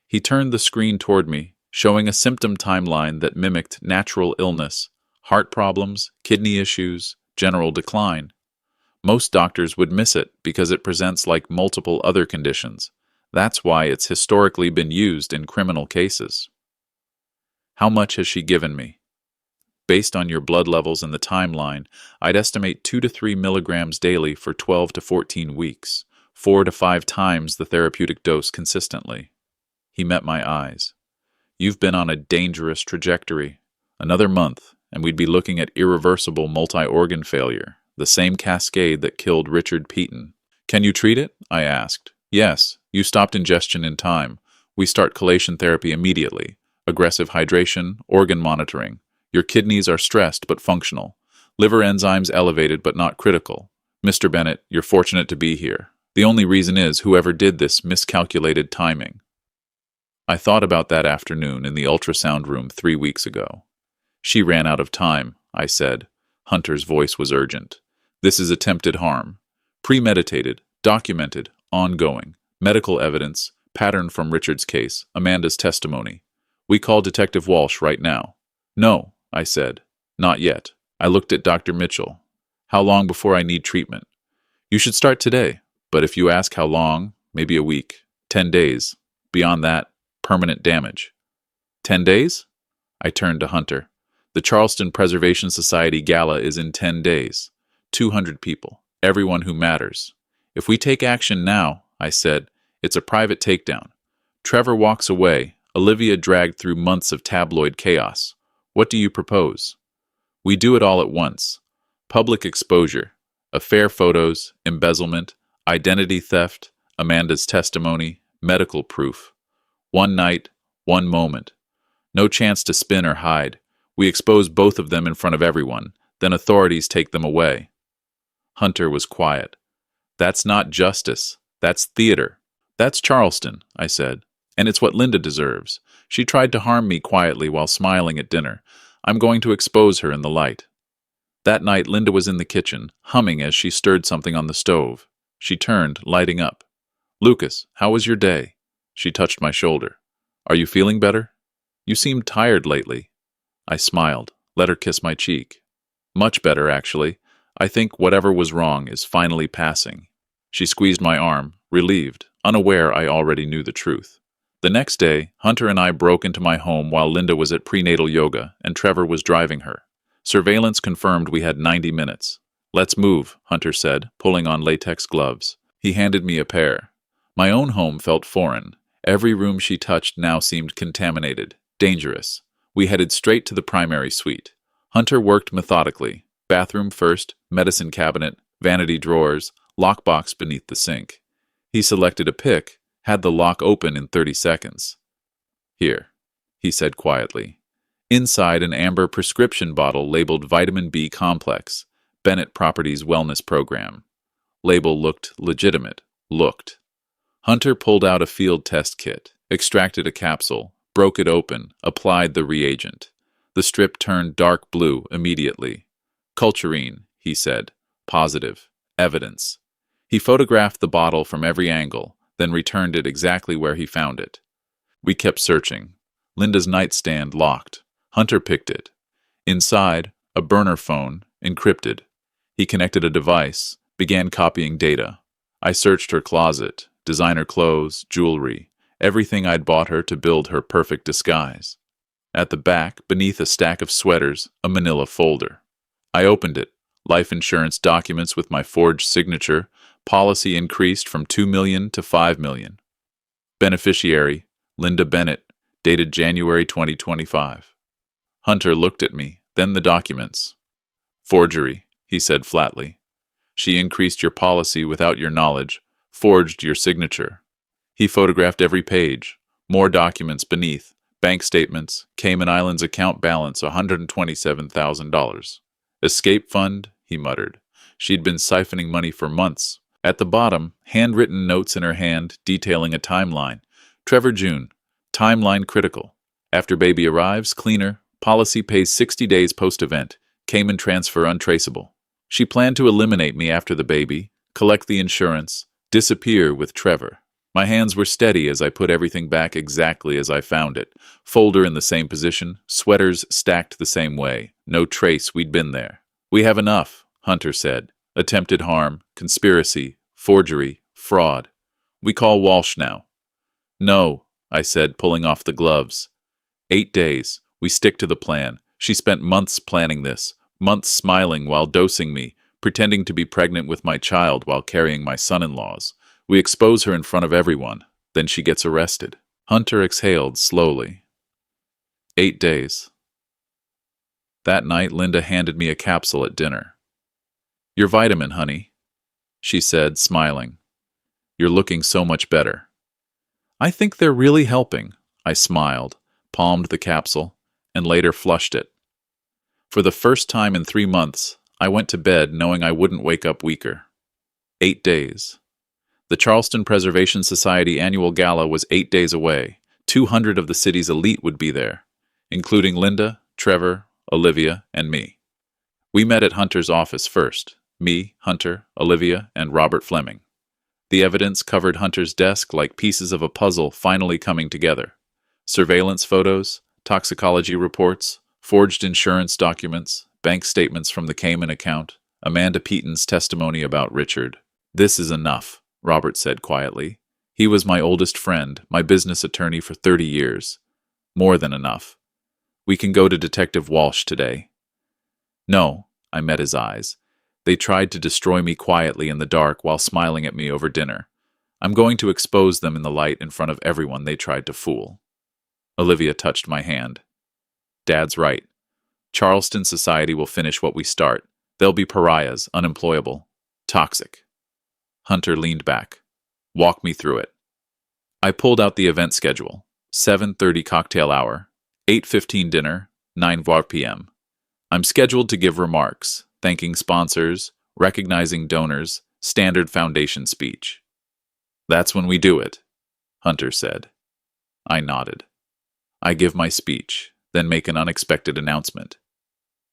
He turned the screen toward me, showing a symptom timeline that mimicked natural illness, heart problems, kidney issues, general decline. Most doctors would miss it because it presents like multiple other conditions. That's why it's historically been used in criminal cases. "How much has she given me?" "Based on your blood levels and the timeline, I'd estimate 2 to 3 milligrams daily for 12 to 14 weeks, 4 to 5 times the therapeutic dose consistently." He met my eyes. "You've been on a dangerous trajectory. Another month, and we'd be looking at irreversible multi-organ failure, the same cascade that killed Richard Peaton." "Can you treat it?" I asked. "Yes, you stopped ingestion in time. We start chelation therapy immediately. Aggressive hydration, organ monitoring. Your kidneys are stressed but functional. Liver enzymes elevated but not critical. Mr. Bennett, you're fortunate to be here. The only reason is whoever did this miscalculated timing." I thought about that afternoon in the ultrasound room 3 weeks ago. She ran out of time, I said. Hunter's voice was urgent. This is attempted harm. Premeditated, documented, ongoing. Medical evidence, pattern from Richard's case, Amanda's testimony. We call Detective Walsh right now. No, I said. Not yet. I looked at Dr. Mitchell. How long before I need treatment? You should start today, but if you ask how long, maybe a week, 10 days. Beyond that, permanent damage. 10 days? I turned to Hunter. The Charleston Preservation Society Gala is in 10 days. 200 people, everyone who matters. If we take action now, I said, it's a private takedown. Trevor walks away, Olivia dragged through months of tabloid chaos. What do you propose? We do it all at once. Public exposure, affair photos, embezzlement, identity theft, Amanda's testimony, medical proof. One night, one moment. No chance to spin or hide. We expose both of them in front of everyone, then authorities take them away. Hunter was quiet. That's not justice. That's theater. That's Charleston, I said. And it's what Linda deserves. She tried to harm me quietly while smiling at dinner. I'm going to expose her in the light. That night, Linda was in the kitchen, humming as she stirred something on the stove. She turned, lighting up. Lucas, how was your day? She touched my shoulder. Are you feeling better? You seem tired lately. I smiled, let her kiss my cheek. Much better, actually. I think whatever was wrong is finally passing. She squeezed my arm, relieved, unaware I already knew the truth. The next day, Hunter and I broke into my home while Linda was at prenatal yoga and Trevor was driving her. Surveillance confirmed we had 90 minutes. Let's move, Hunter said, pulling on latex gloves. He handed me a pair. My own home felt foreign. Every room she touched now seemed contaminated, dangerous. We headed straight to the primary suite. Hunter worked methodically. Bathroom first, medicine cabinet, vanity drawers, lockbox beneath the sink. He selected a pick, had the lock open in 30 seconds. Here, he said quietly. Inside an amber prescription bottle labeled Vitamin B Complex, Bennett Properties Wellness Program. Label looked legitimate. Looked. Hunter pulled out a field test kit, extracted a capsule, broke it open, applied the reagent. The strip turned dark blue immediately. Culturine, he said. Positive. Evidence. He photographed the bottle from every angle, then returned it exactly where he found it. We kept searching. Linda's nightstand locked. Hunter picked it. Inside, a burner phone, encrypted. He connected a device, began copying data. I searched her closet, designer clothes, jewelry, everything I'd bought her to build her perfect disguise. At the back, beneath a stack of sweaters, a manila folder. I opened it. Life insurance documents with my forged signature. Policy increased from $2 million to $5 million. Beneficiary, Linda Bennett, dated January 2025. Hunter looked at me, then the documents. Forgery, he said flatly. She increased your policy without your knowledge, forged your signature. He photographed every page. More documents beneath. Bank statements, Cayman Islands account balance $127,000. Escape fund, he muttered. She'd been siphoning money for months. At the bottom, handwritten notes in her hand detailing a timeline. Trevor June. Timeline critical. After baby arrives, cleaner. Policy pays 60 days post-event. Cayman transfer untraceable. She planned to eliminate me after the baby, collect the insurance, disappear with Trevor. My hands were steady as I put everything back exactly as I found it. Folder in the same position, sweaters stacked the same way. No trace we'd been there. We have enough, Hunter said. Attempted harm, conspiracy, forgery, fraud. We call Walsh now. No, I said, pulling off the gloves. 8 days. We stick to the plan. She spent months planning this, months smiling while dosing me, pretending to be pregnant with my child while carrying my son-in-laws. We expose her in front of everyone. Then she gets arrested. Hunter exhaled slowly. 8 days. That night, Linda handed me a capsule at dinner. Your vitamin, honey, she said, smiling. You're looking so much better. I think they're really helping, I smiled, palmed the capsule, and later flushed it. For the first time in 3 months, I went to bed knowing I wouldn't wake up weaker. 8 days. The Charleston Preservation Society annual gala was 8 days away. 200 of the city's elite would be there, including Linda, Trevor, Olivia, and me. We met at Hunter's office first. Me, Hunter, Olivia, and Robert Fleming. The evidence covered Hunter's desk like pieces of a puzzle finally coming together. Surveillance photos, toxicology reports, forged insurance documents, bank statements from the Cayman account, Amanda Peaton's testimony about Richard. "This is enough," Robert said quietly. "He was my oldest friend, my business attorney for 30 years. More than enough. We can go to Detective Walsh today." "No," I met his eyes. They tried to destroy me quietly in the dark while smiling at me over dinner. "I'm going to expose them in the light in front of everyone they tried to fool." Olivia touched my hand. "Dad's right. Charleston society will finish what we start. They'll be pariahs, unemployable, toxic." Hunter leaned back. "Walk me through it." I pulled out the event schedule. 7:30 cocktail hour, 8:15 dinner, 9 p.m. I'm scheduled to give remarks, thanking sponsors, recognizing donors, standard foundation speech. "That's when we do it," Hunter said. I nodded. I give my speech, then make an unexpected announcement.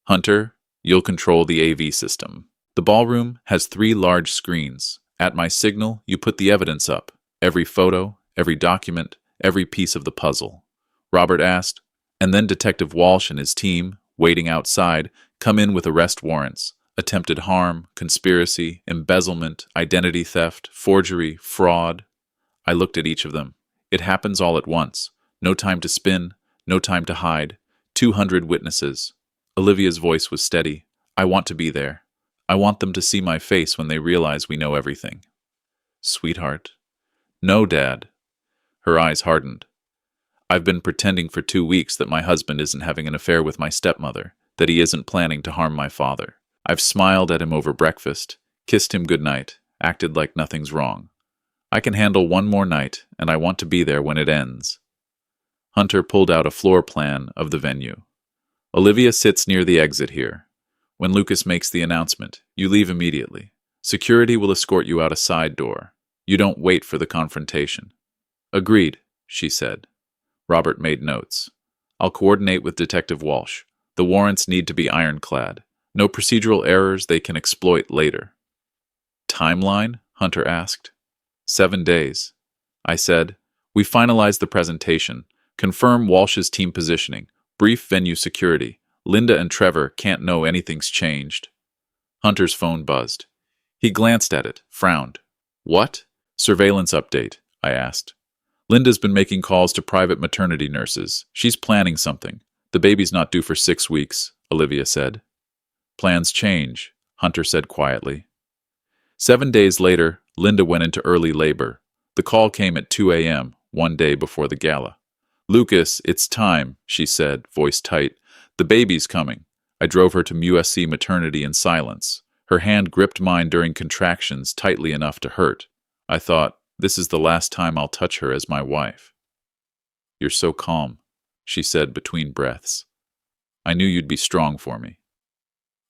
"Hunter, you'll control the AV system. The ballroom has 3 large screens. At my signal, you put the evidence up. Every photo, every document, every piece of the puzzle." Robert asked, and then Detective Walsh and his team, waiting outside, come in with arrest warrants. Attempted harm, conspiracy, embezzlement, identity theft, forgery, fraud. I looked at each of them. It happens all at once. No time to spin, no time to hide. 200 witnesses. Olivia's voice was steady. "I want to be there. I want them to see my face when they realize we know everything." "Sweetheart." "No, Dad." Her eyes hardened. "I've been pretending for 2 weeks that my husband isn't having an affair with my stepmother, that he isn't planning to harm my father. I've smiled at him over breakfast, kissed him goodnight, acted like nothing's wrong. I can handle one more night, and I want to be there when it ends." Hunter pulled out a floor plan of the venue. "Olivia sits near the exit here. When Lucas makes the announcement, you leave immediately. Security will escort you out a side door. You don't wait for the confrontation." "Agreed," she said. Robert made notes. "I'll coordinate with Detective Walsh. The warrants need to be ironclad. No procedural errors they can exploit later." "Timeline?" Hunter asked. 7 days. I said, "We finalize the presentation, confirm Walsh's team positioning, brief venue security. Linda and Trevor can't know anything's changed." Hunter's phone buzzed. He glanced at it, frowned. "What?" "Surveillance update," I asked. "Linda's been making calls to private maternity nurses. She's planning something. The baby's not due for 6 weeks," Olivia said. "Plans change," Hunter said quietly. 7 days later, Linda went into early labor. The call came at 2 a.m., one day before the gala. "Lucas, it's time," she said, voice tight. "The baby's coming." I drove her to USC maternity in silence. Her hand gripped mine during contractions tightly enough to hurt. I thought, this is the last time I'll touch her as my wife. "You're so calm," she said between breaths. "I knew you'd be strong for me."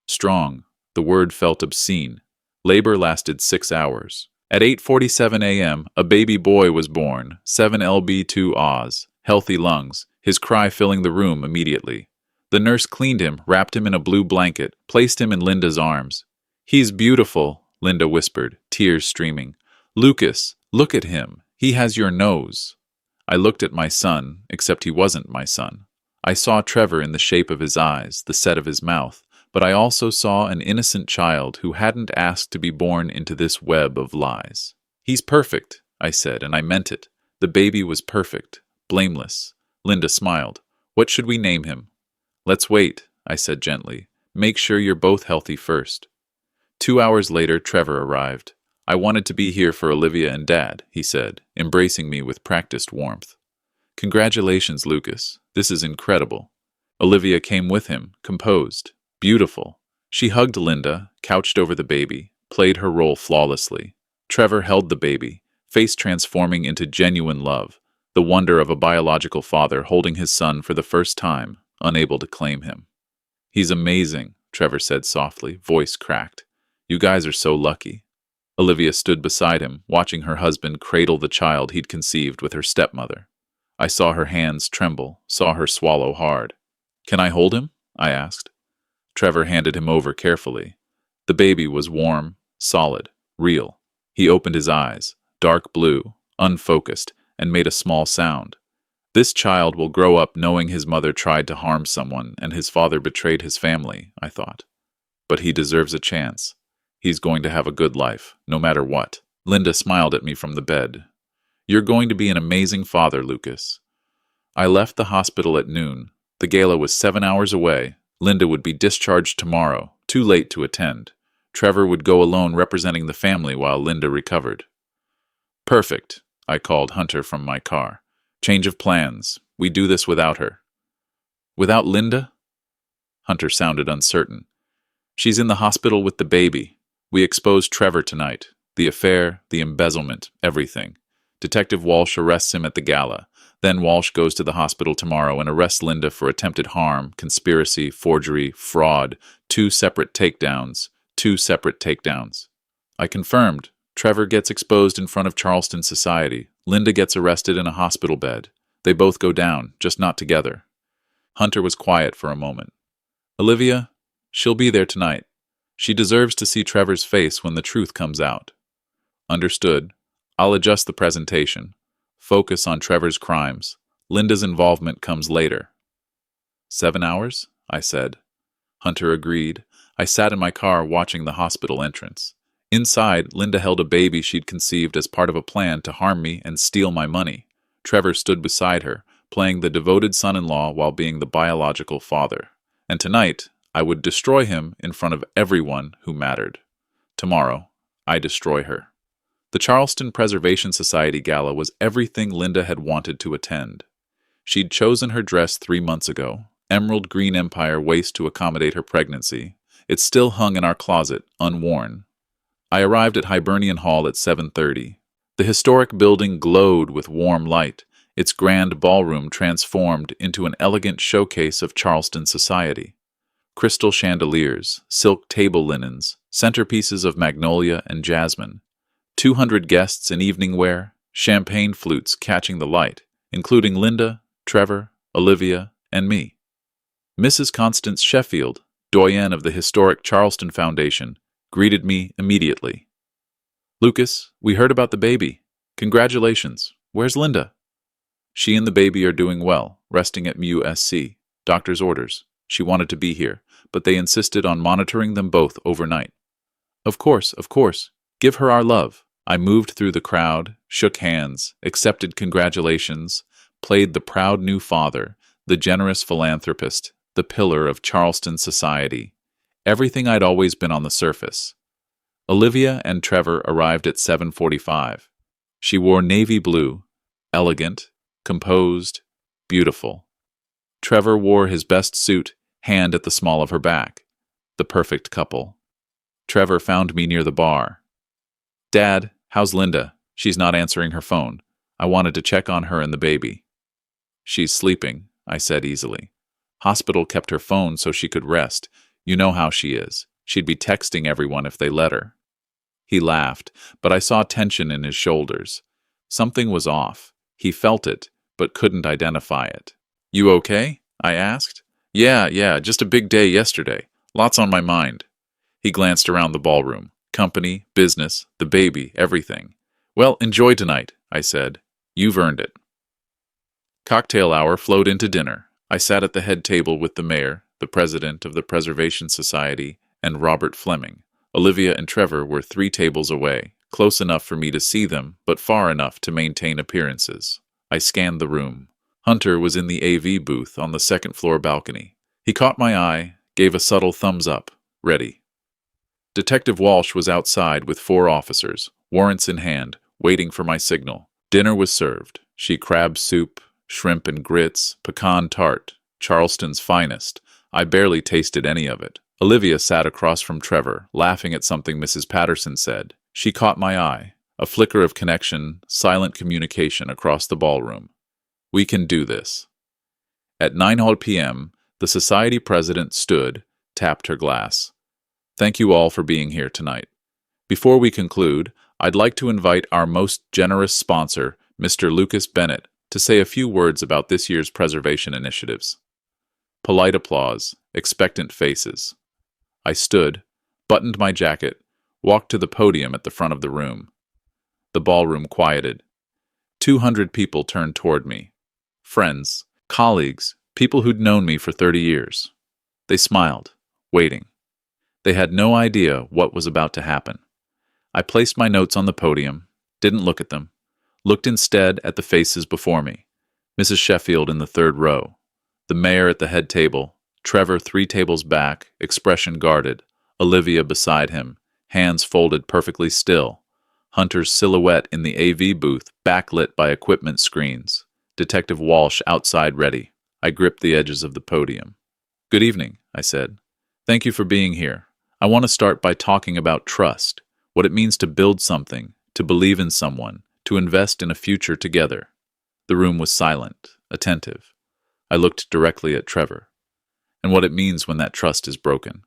Strong. The word felt obscene. Labor lasted 6 hours. At 8:47 a.m., a baby boy was born, 7lb2 Oz, healthy lungs, his cry filling the room immediately. The nurse cleaned him, wrapped him in a blue blanket, placed him in Linda's arms. "He's beautiful," Linda whispered, tears streaming. "Lucas, look at him. He has your nose." I looked at my son, except he wasn't my son. I saw Trevor in the shape of his eyes, the set of his mouth, but I also saw an innocent child who hadn't asked to be born into this web of lies. "He's perfect," I said, and I meant it. The baby was perfect, blameless. Linda smiled. "What should we name him?" "Let's wait," I said gently. "Make sure you're both healthy first." 2 hours later, Trevor arrived. "I wanted to be here for Olivia and Dad," he said, embracing me with practiced warmth. "Congratulations, Lucas. This is incredible." Olivia came with him, composed, beautiful. She hugged Linda, couched over the baby, played her role flawlessly. Trevor held the baby, face transforming into genuine love, the wonder of a biological father holding his son for the first time, unable to claim him. "He's amazing," Trevor said softly, voice cracked. "You guys are so lucky." Olivia stood beside him, watching her husband cradle the child he'd conceived with her stepmother. I saw her hands tremble, saw her swallow hard. "Can I hold him?" I asked. Trevor handed him over carefully. The baby was warm, solid, real. He opened his eyes, dark blue, unfocused, and made a small sound. This child will grow up knowing his mother tried to harm someone and his father betrayed his family, I thought. But he deserves a chance. He's going to have a good life, no matter what. Linda smiled at me from the bed. You're going to be an amazing father, Lucas. I left the hospital at noon. The gala was 7 hours away. Linda would be discharged tomorrow, too late to attend. Trevor would go alone representing the family while Linda recovered. Perfect, I called Hunter from my car. Change of plans. We do this without her. Without Linda? Hunter sounded uncertain. She's in the hospital with the baby. We exposed Trevor tonight. The affair, the embezzlement, everything. Detective Walsh arrests him at the gala. Then Walsh goes to the hospital tomorrow and arrests Linda for attempted harm, conspiracy, forgery, fraud. 2 separate takedowns. 2 separate takedowns. I confirmed. Trevor gets exposed in front of Charleston society. Linda gets arrested in a hospital bed. They both go down, just not together. Hunter was quiet for a moment. Olivia, she'll be there tonight. She deserves to see Trevor's face when the truth comes out. Understood. I'll adjust the presentation. Focus on Trevor's crimes. Linda's involvement comes later. 7 hours? I said. Hunter agreed. I sat in my car watching the hospital entrance. Inside, Linda held a baby she'd conceived as part of a plan to harm me and steal my money. Trevor stood beside her, playing the devoted son-in-law while being the biological father. And tonight, I would destroy him in front of everyone who mattered. Tomorrow, I destroy her. The Charleston Preservation Society Gala was everything Linda had wanted to attend. She'd chosen her dress 3 months ago, emerald green empire waist to accommodate her pregnancy. It still hung in our closet, unworn. I arrived at Hibernian Hall at 7:30. The historic building glowed with warm light, its grand ballroom transformed into an elegant showcase of Charleston society. Crystal chandeliers, silk table linens, centerpieces of magnolia and jasmine. 200 guests in evening wear, champagne flutes catching the light, including Linda, Trevor, Olivia, and me. Mrs. Constance Sheffield, doyenne of the historic Charleston Foundation, greeted me immediately. Lucas, we heard about the baby. Congratulations. Where's Linda? She and the baby are doing well, resting at MUSC. Doctor's orders. She wanted to be here, but they insisted on monitoring them both overnight. Of course. Give her our love. I moved through the crowd, shook hands, accepted congratulations, played the proud new father, the generous philanthropist, the pillar of Charleston society. Everything I'd always been on the surface. Olivia and Trevor arrived at 7:45. She wore navy blue, elegant, composed, beautiful. Trevor wore his best suit, hand at the small of her back. The perfect couple. Trevor found me near the bar. Dad, how's Linda? She's not answering her phone. I wanted to check on her and the baby. She's sleeping, I said easily. Hospital kept her phone so she could rest. You know how she is. She'd be texting everyone if they let her. He laughed, but I saw tension in his shoulders. Something was off. He felt it, but couldn't identify it. You okay? I asked. Yeah, just a big day yesterday. Lots on my mind. He glanced around the ballroom. Company, business, the baby, everything. Well, enjoy tonight, I said. You've earned it. Cocktail hour flowed into dinner. I sat at the head table with the mayor, the president of the Preservation Society, and Robert Fleming. Olivia and Trevor were 3 tables away, close enough for me to see them, but far enough to maintain appearances. I scanned the room. Hunter was in the AV booth on the second-floor balcony. He caught my eye, gave a subtle thumbs up. Ready. Detective Walsh was outside with 4 officers, warrants in hand, waiting for my signal. Dinner was served. Crab soup, shrimp and grits, pecan tart, Charleston's finest. I barely tasted any of it. Olivia sat across from Trevor, laughing at something Mrs. Patterson said. She caught my eye. A flicker of connection, silent communication across the ballroom. We can do this. At 9 p.m., the society president stood, tapped her glass. Thank you all for being here tonight. Before we conclude, I'd like to invite our most generous sponsor, Mr. Lucas Bennett, to say a few words about this year's preservation initiatives. Polite applause, expectant faces. I stood, buttoned my jacket, walked to the podium at the front of the room. The ballroom quieted. 200 people turned toward me. Friends, colleagues, people who'd known me for 30 years. They smiled, waiting. They had no idea what was about to happen. I placed my notes on the podium, didn't look at them, looked instead at the faces before me. Mrs. Sheffield in the third row, the mayor at the head table, Trevor 3 tables back, expression guarded, Olivia beside him, hands folded perfectly still, Hunter's silhouette in the AV booth backlit by equipment screens, Detective Walsh outside ready. I gripped the edges of the podium. "Good evening," I said. "Thank you for being here. I want to start by talking about trust, what it means to build something, to believe in someone, to invest in a future together." The room was silent, attentive. I looked directly at Trevor. And what it means when that trust is broken.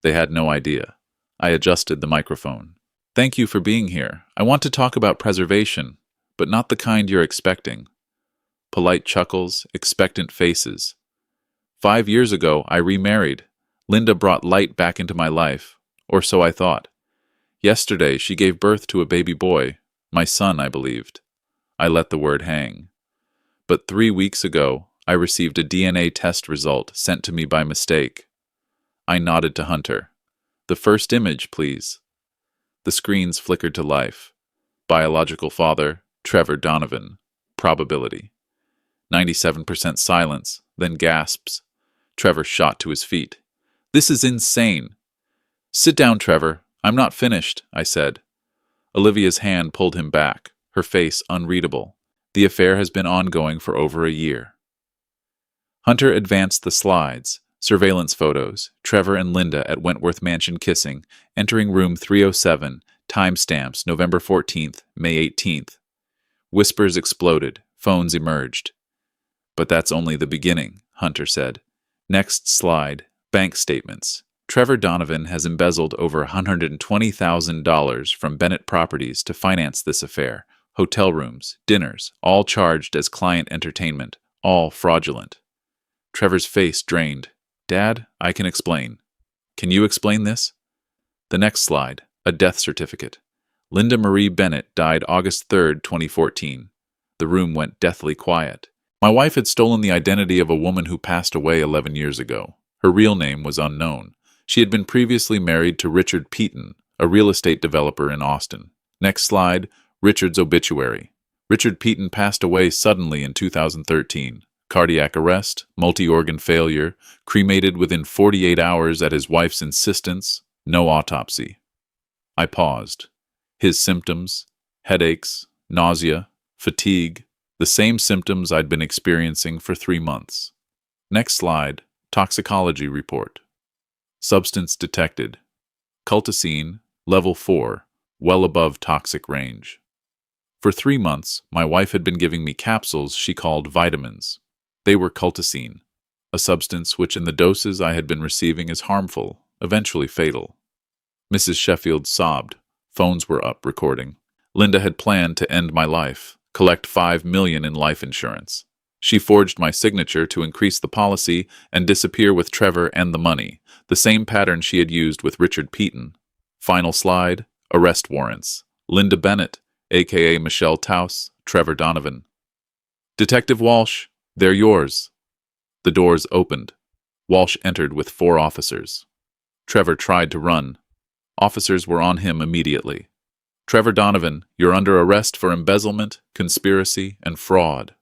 They had no idea. I adjusted the microphone. "Thank you for being here. I want to talk about preservation, but not the kind you're expecting." Polite chuckles, expectant faces. 5 years ago, I remarried. Linda brought light back into my life, or so I thought. Yesterday, she gave birth to a baby boy, my son, I believed. I let the word hang. But 3 weeks ago, I received a DNA test result sent to me by mistake. I nodded to Hunter. "The first image, please." The screens flickered to life. Biological father, Trevor Donovan. Probability. 97% silence, then gasps. Trevor shot to his feet. "This is insane." "Sit down, Trevor. I'm not finished," I said. Olivia's hand pulled him back, her face unreadable. "The affair has been ongoing for over a year." Hunter advanced the slides, surveillance photos, Trevor and Linda at Wentworth Mansion kissing, entering room 307, timestamps November 14th, May 18th. Whispers exploded, phones emerged. "But that's only the beginning," Hunter said. "Next slide, bank statements. Trevor Donovan has embezzled over $120,000 from Bennett Properties to finance this affair. Hotel rooms, dinners, all charged as client entertainment, all fraudulent." Trevor's face drained. "Dad, I can explain." "Can you explain this?" The next slide, a death certificate. Linda Marie Bennett died August 3rd, 2014. The room went deathly quiet. My wife had stolen the identity of a woman who passed away 11 years ago. Her real name was unknown. She had been previously married to Richard Peaton, a real estate developer in Austin. Next slide, Richard's obituary. Richard Peaton passed away suddenly in 2013. Cardiac arrest, multi-organ failure, cremated within 48 hours at his wife's insistence, no autopsy. I paused. His symptoms, headaches, nausea, fatigue, the same symptoms I'd been experiencing for 3 months. Next slide, toxicology report. Substance detected. Colchicine, level 4, well above toxic range. For 3 months, my wife had been giving me capsules she called vitamins. They were colchicine, a substance which in the doses I had been receiving is harmful, eventually fatal. Mrs. Sheffield sobbed. Phones were up, recording. Linda had planned to end my life, collect $5 million in life insurance. She forged my signature to increase the policy and disappear with Trevor and the money, the same pattern she had used with Richard Peaton. Final slide, arrest warrants. Linda Bennett, a.k.a. Michelle Taus, Trevor Donovan. "Detective Walsh, they're yours." The doors opened. Walsh entered with 4 officers. Trevor tried to run. Officers were on him immediately. "Trevor Donovan, you're under arrest for embezzlement, conspiracy, and fraud."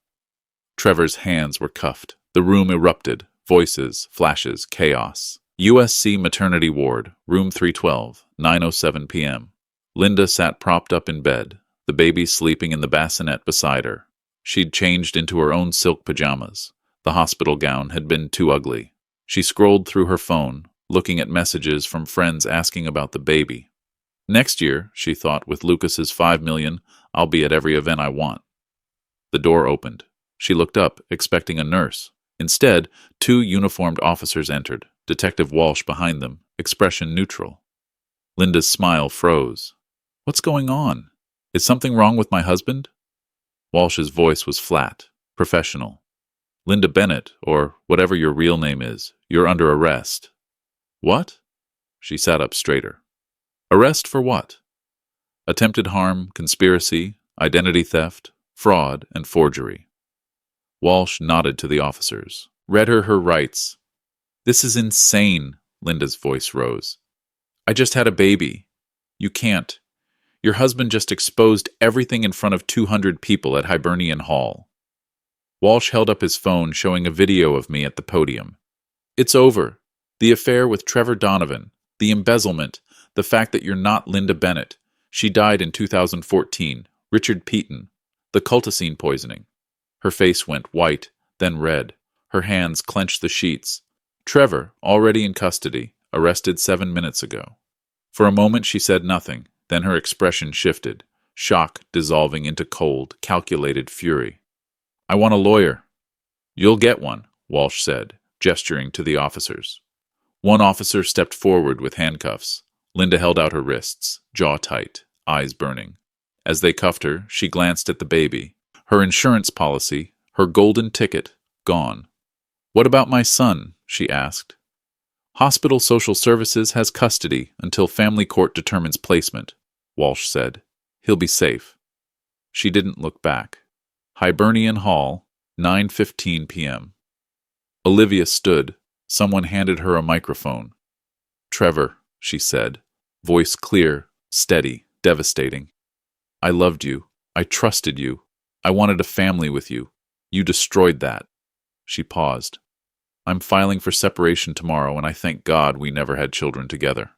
Trevor's hands were cuffed. The room erupted. Voices, flashes, chaos. USC Maternity Ward, room 312, 9:07 p.m. Linda sat propped up in bed, the baby sleeping in the bassinet beside her. She'd changed into her own silk pajamas. The hospital gown had been too ugly. She scrolled through her phone, looking at messages from friends asking about the baby. Next year, she thought, with Lucas's $5 million, I'll be at every event I want. The door opened. She looked up, expecting a nurse. Instead, 2 uniformed officers entered, Detective Walsh behind them, expression neutral. Linda's smile froze. "What's going on? Is something wrong with my husband?" Walsh's voice was flat, professional. "Linda Bennett, or whatever your real name is, you're under arrest." "What?" She sat up straighter. Arrest for what? Attempted harm, conspiracy, identity theft, fraud, and forgery. Walsh nodded to the officers, read her rights. This is insane, Linda's voice rose. I just had a baby. You can't. Your husband just exposed everything in front of 200 people at Hibernian Hall. Walsh held up his phone, showing a video of me at the podium. It's over. The affair with Trevor Donovan, the embezzlement, the fact that you're not Linda Bennett. She died in 2014. Richard Peaton. The coltacine poisoning. Her face went white, then red. Her hands clenched the sheets. Trevor, already in custody, arrested 7 minutes ago. For a moment she said nothing, then her expression shifted, shock dissolving into cold, calculated fury. I want a lawyer. You'll get one, Walsh said, gesturing to the officers. One officer stepped forward with handcuffs. Linda held out her wrists, jaw tight, eyes burning. As they cuffed her, she glanced at the baby. Her insurance policy, her golden ticket, gone. What about my son? She asked. Hospital Social Services has custody until family court determines placement, Walsh said. He'll be safe. She didn't look back. Hibernian Hall, 9:15 p.m. Olivia stood. Someone handed her a microphone. Trevor, she said, voice clear, steady, devastating. I loved you. I trusted you. I wanted a family with you. You destroyed that. She paused. I'm filing for separation tomorrow, and I thank God we never had children together.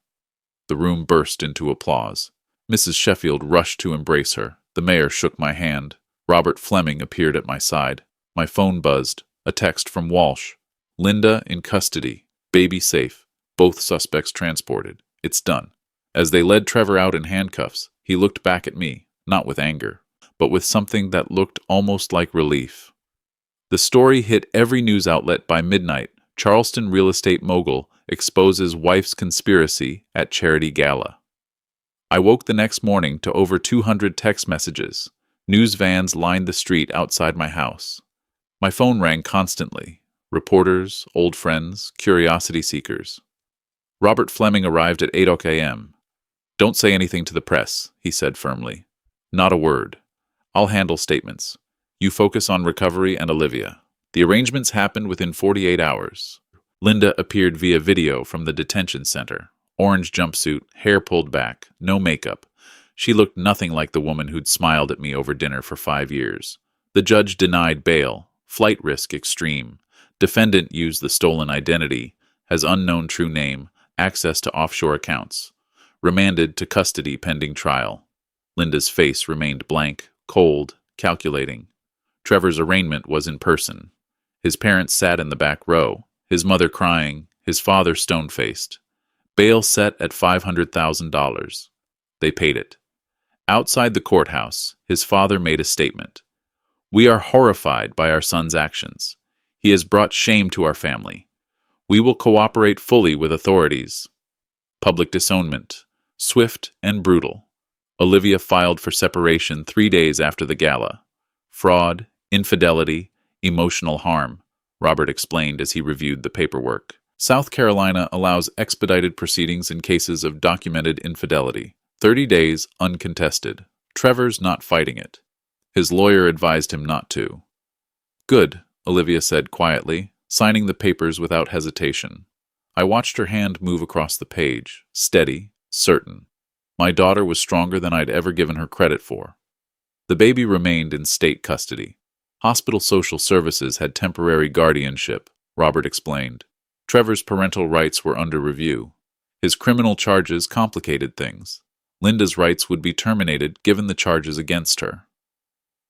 The room burst into applause. Mrs. Sheffield rushed to embrace her. The mayor shook my hand. Robert Fleming appeared at my side. My phone buzzed. A text from Walsh. Linda in custody. Baby safe. Both suspects transported. It's done. As they led Trevor out in handcuffs, he looked back at me, not with anger, but with something that looked almost like relief. The story hit every news outlet by midnight. Charleston real estate mogul exposes wife's conspiracy at charity gala. I woke the next morning to over 200 text messages. News vans lined the street outside my house. My phone rang constantly. Reporters, old friends, curiosity seekers. Robert Fleming arrived at 8 a.m. Don't say anything to the press, he said firmly. Not a word. I'll handle statements. You focus on recovery and Olivia. The arrangements happened within 48 hours. Linda appeared via video from the detention center. Orange jumpsuit, hair pulled back, no makeup. She looked nothing like the woman who'd smiled at me over dinner for 5 years. The judge denied bail. Flight risk extreme. Defendant used the stolen identity, has unknown true name, access to offshore accounts. Remanded to custody pending trial. Linda's face remained blank, cold, calculating. Trevor's arraignment was in person. His parents sat in the back row, his mother crying, his father stone-faced. Bail set at $500,000. They paid it. Outside the courthouse, his father made a statement. We are horrified by our son's actions. He has brought shame to our family. We will cooperate fully with authorities. Public disownment, swift and brutal. Olivia filed for separation 3 days after the gala. Fraud, infidelity, emotional harm, Robert explained as he reviewed the paperwork. South Carolina allows expedited proceedings in cases of documented infidelity. 30 days uncontested. Trevor's not fighting it. His lawyer advised him not to. Good, Olivia said quietly, signing the papers without hesitation. I watched her hand move across the page, steady, certain. My daughter was stronger than I'd ever given her credit for. The baby remained in state custody. Hospital Social Services had temporary guardianship, Robert explained. Trevor's parental rights were under review. His criminal charges complicated things. Linda's rights would be terminated given the charges against her.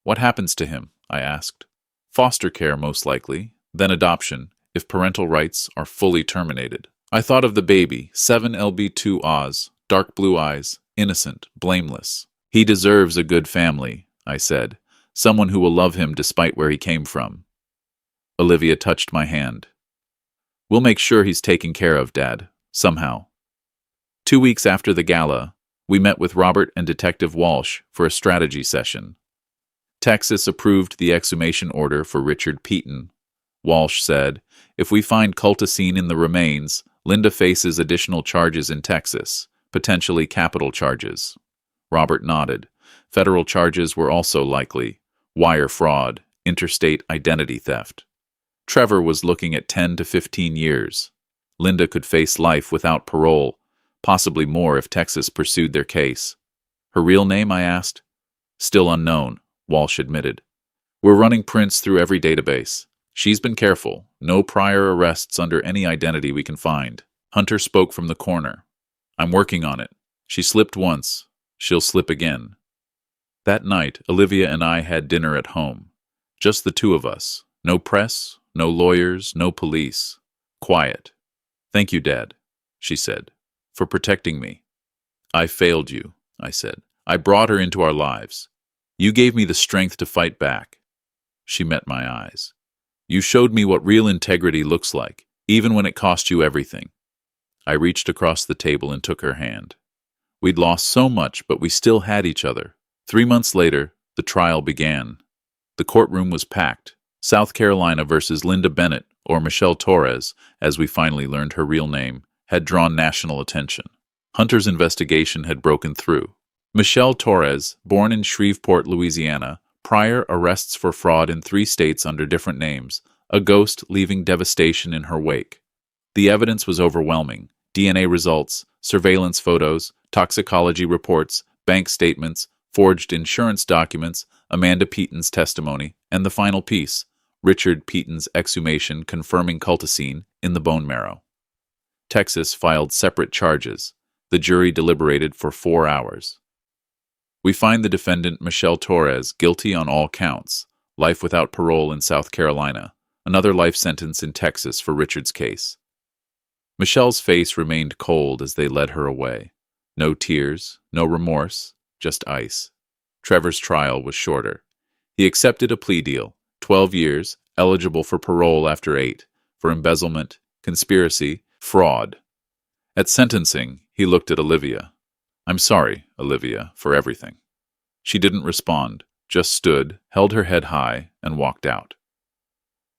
What happens to him? I asked. Foster care, most likely, then adoption, if parental rights are fully terminated. I thought of the baby, 7LB2 Oz, dark blue eyes, innocent, blameless. He deserves a good family, I said, someone who will love him despite where he came from. Olivia touched my hand. We'll make sure he's taken care of, Dad, somehow. 2 weeks after the gala, we met with Robert and Detective Walsh for a strategy session. Texas approved the exhumation order for Richard Peaton. Walsh said, if we find coltacine in the remains, Linda faces additional charges in Texas, potentially capital charges. Robert nodded. Federal charges were also likely. Wire fraud, interstate identity theft. Trevor was looking at 10 to 15 years. Linda could face life without parole, possibly more if Texas pursued their case. Her real name, I asked. Still unknown, Walsh admitted. We're running prints through every database. She's been careful. No prior arrests under any identity we can find. Hunter spoke from the corner. I'm working on it. She slipped once. She'll slip again. That night, Olivia and I had dinner at home. Just the two of us. No press, no lawyers, no police. Quiet. Thank you, Dad, she said, for protecting me. I failed you, I said. I brought her into our lives. You gave me the strength to fight back. She met my eyes. You showed me what real integrity looks like, even when it cost you everything. I reached across the table and took her hand. We'd lost so much, but we still had each other. 3 months later, the trial began. The courtroom was packed. South Carolina versus Linda Bennett, or Michelle Torres, as we finally learned her real name, had drawn national attention. Hunter's investigation had broken through. Michelle Torres, born in Shreveport, Louisiana, prior arrests for fraud in 3 states under different names, a ghost leaving devastation in her wake. The evidence was overwhelming. DNA results, surveillance photos, toxicology reports, bank statements, forged insurance documents, Amanda Peaton's testimony, and the final piece, Richard Peaton's exhumation confirming colchicine in the bone marrow. Texas filed separate charges. The jury deliberated for 4 hours. We find the defendant Michelle Torres guilty on all counts, life without parole in South Carolina, another life sentence in Texas for Richard's case. Michelle's face remained cold as they led her away. No tears, no remorse, just ice. Trevor's trial was shorter. He accepted a plea deal, 12 years, eligible for parole after 8, for embezzlement, conspiracy, fraud. At sentencing, he looked at Olivia. I'm sorry, Olivia, for everything. She didn't respond, just stood, held her head high, and walked out.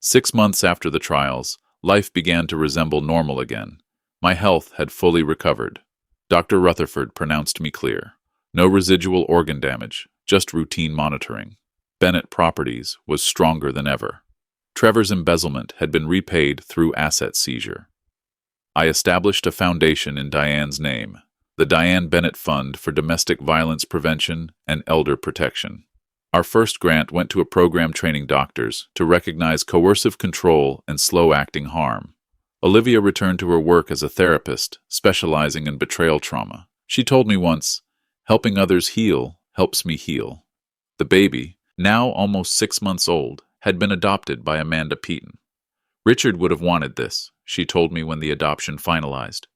6 months after the trials, life began to resemble normal again. My health had fully recovered. Dr. Rutherford pronounced me clear. No residual organ damage, just routine monitoring. Bennett Properties was stronger than ever. Trevor's embezzlement had been repaid through asset seizure. I established a foundation in Diane's name, the Diane Bennett Fund for Domestic Violence Prevention and Elder Protection. Our first grant went to a program training doctors to recognize coercive control and slow-acting harm. Olivia returned to her work as a therapist, specializing in betrayal trauma. She told me once, helping others heal helps me heal. The baby, now almost 6 months old, had been adopted by Amanda Peaton. Richard would have wanted this, she told me when the adoption finalized.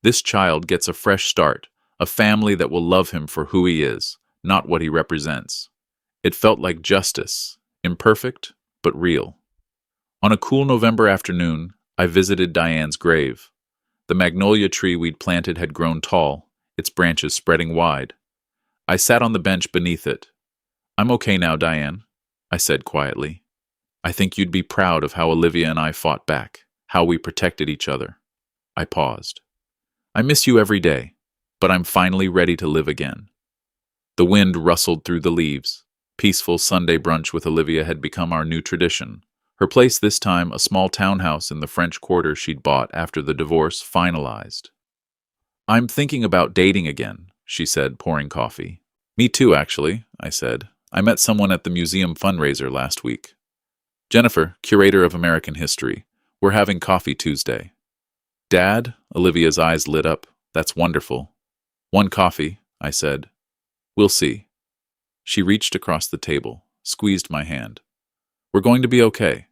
This child gets a fresh start, a family that will love him for who he is, not what he represents. It felt like justice, imperfect, but real. On a cool November afternoon, I visited Diane's grave. The magnolia tree we'd planted had grown tall, its branches spreading wide. I sat on the bench beneath it. I'm okay now, Diane, I said quietly. I think you'd be proud of how Olivia and I fought back, how we protected each other. I paused. I miss you every day, but I'm finally ready to live again. The wind rustled through the leaves. Peaceful Sunday brunch with Olivia had become our new tradition. Her place this time a small townhouse in the French Quarter she'd bought after the divorce finalized. I'm thinking about dating again, she said, pouring coffee. Me too, actually, I said. I met someone at the museum fundraiser last week. Jennifer, curator of American history. We're having coffee Tuesday. Dad? Olivia's eyes lit up. That's wonderful. 1 coffee, I said. We'll see. She reached across the table, squeezed my hand. We're going to be okay.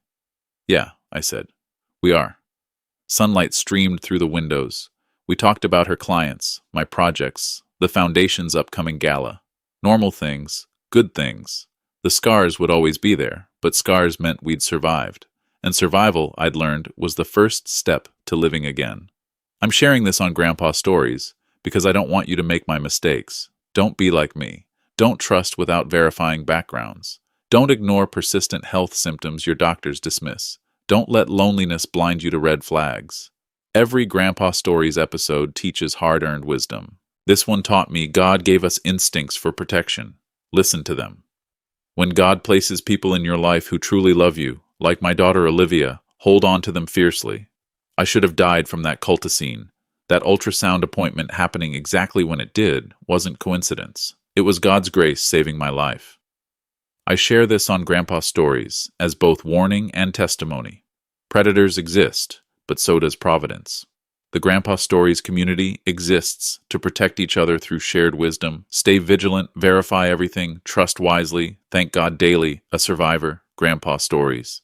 Yeah, I said. We are. Sunlight streamed through the windows. We talked about her clients, my projects, the foundation's upcoming gala. Normal things, good things. The scars would always be there, but scars meant we'd survived. And survival, I'd learned, was the first step to living again. I'm sharing this on Grandpa Stories because I don't want you to make my mistakes. Don't be like me. Don't trust without verifying backgrounds. Don't ignore persistent health symptoms your doctors dismiss. Don't let loneliness blind you to red flags. Every Grandpa Stories episode teaches hard-earned wisdom. This one taught me God gave us instincts for protection. Listen to them. When God places people in your life who truly love you, like my daughter Olivia, hold on to them fiercely. I should have died from that cultiscene. That ultrasound appointment happening exactly when it did wasn't coincidence. It was God's grace saving my life. I share this on Grandpa Stories as both warning and testimony. Predators exist, but so does Providence. The Grandpa Stories community exists to protect each other through shared wisdom. Stay vigilant, verify everything, trust wisely, thank God daily. A survivor, Grandpa Stories.